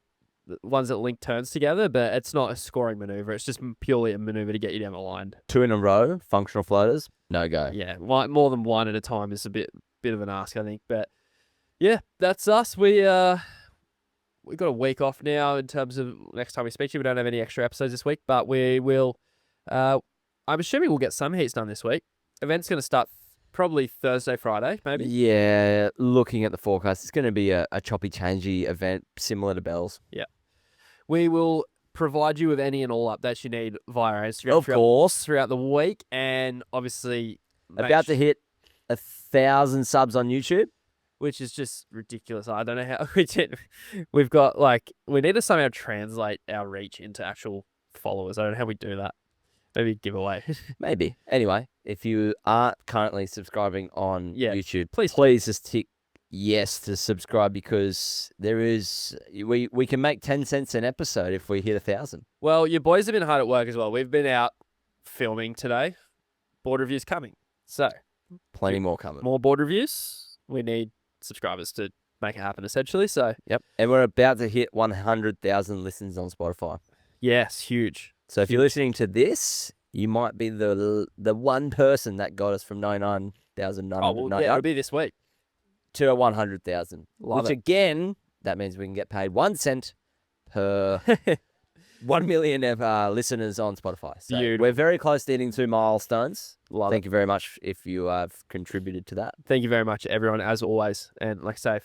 the ones that link turns together, but it's not a scoring maneuver. It's just purely a maneuver to get you down the line. 2 in a row, functional floaters, no go. Yeah, more than one at a time is a bit of an ask, I think. But yeah, that's us. We got a week off now in terms of next time we speak to you. We don't have any extra episodes this week, but we will. I'm assuming we'll get some heats done this week. Event's going to start probably Thursday, Friday, maybe. Yeah, looking at the forecast, it's going to be a choppy, changey event similar to Bell's. We will provide you with any and all updates you need via our Instagram. Of course. Throughout the week, and obviously About to hit 1,000 subs on YouTube. which is just ridiculous. I don't know how we did. We've got we need to somehow translate our reach into actual followers. I don't know how we do that. Maybe giveaway. Maybe. Anyway, if you aren't currently subscribing on YouTube, please just tick yes to subscribe because we can make 10 cents an episode if we hit 1,000. Well, your boys have been hard at work as well. We've been out filming today. Board reviews coming. So Plenty more coming. more board reviews. We need subscribers to make it happen essentially. So Yep. And we're about to hit 100,000 listens on Spotify. yes, huge. So if you're listening to this, you might be the one person that got us from 99,998 it'll be this week. to 100,000. Love Which it. again, that means we can get paid 1 cent per 1 million listeners on Spotify. So Beautiful. we're very close to hitting 2 milestones. Love Thank you very much if you have contributed to that. Thank you very much, everyone, as always. And like I say,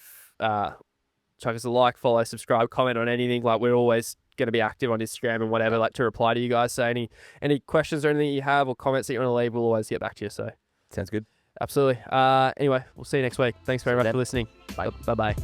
chuck us a like, follow, subscribe, comment on anything. We're always going to be active on Instagram and whatever, to reply to you guys. So any questions or anything you have or comments that you want to leave, we'll always get back to you. So Sounds good. absolutely. Anyway, we'll see you next week. Thanks very much for listening. Bye. Bye-bye.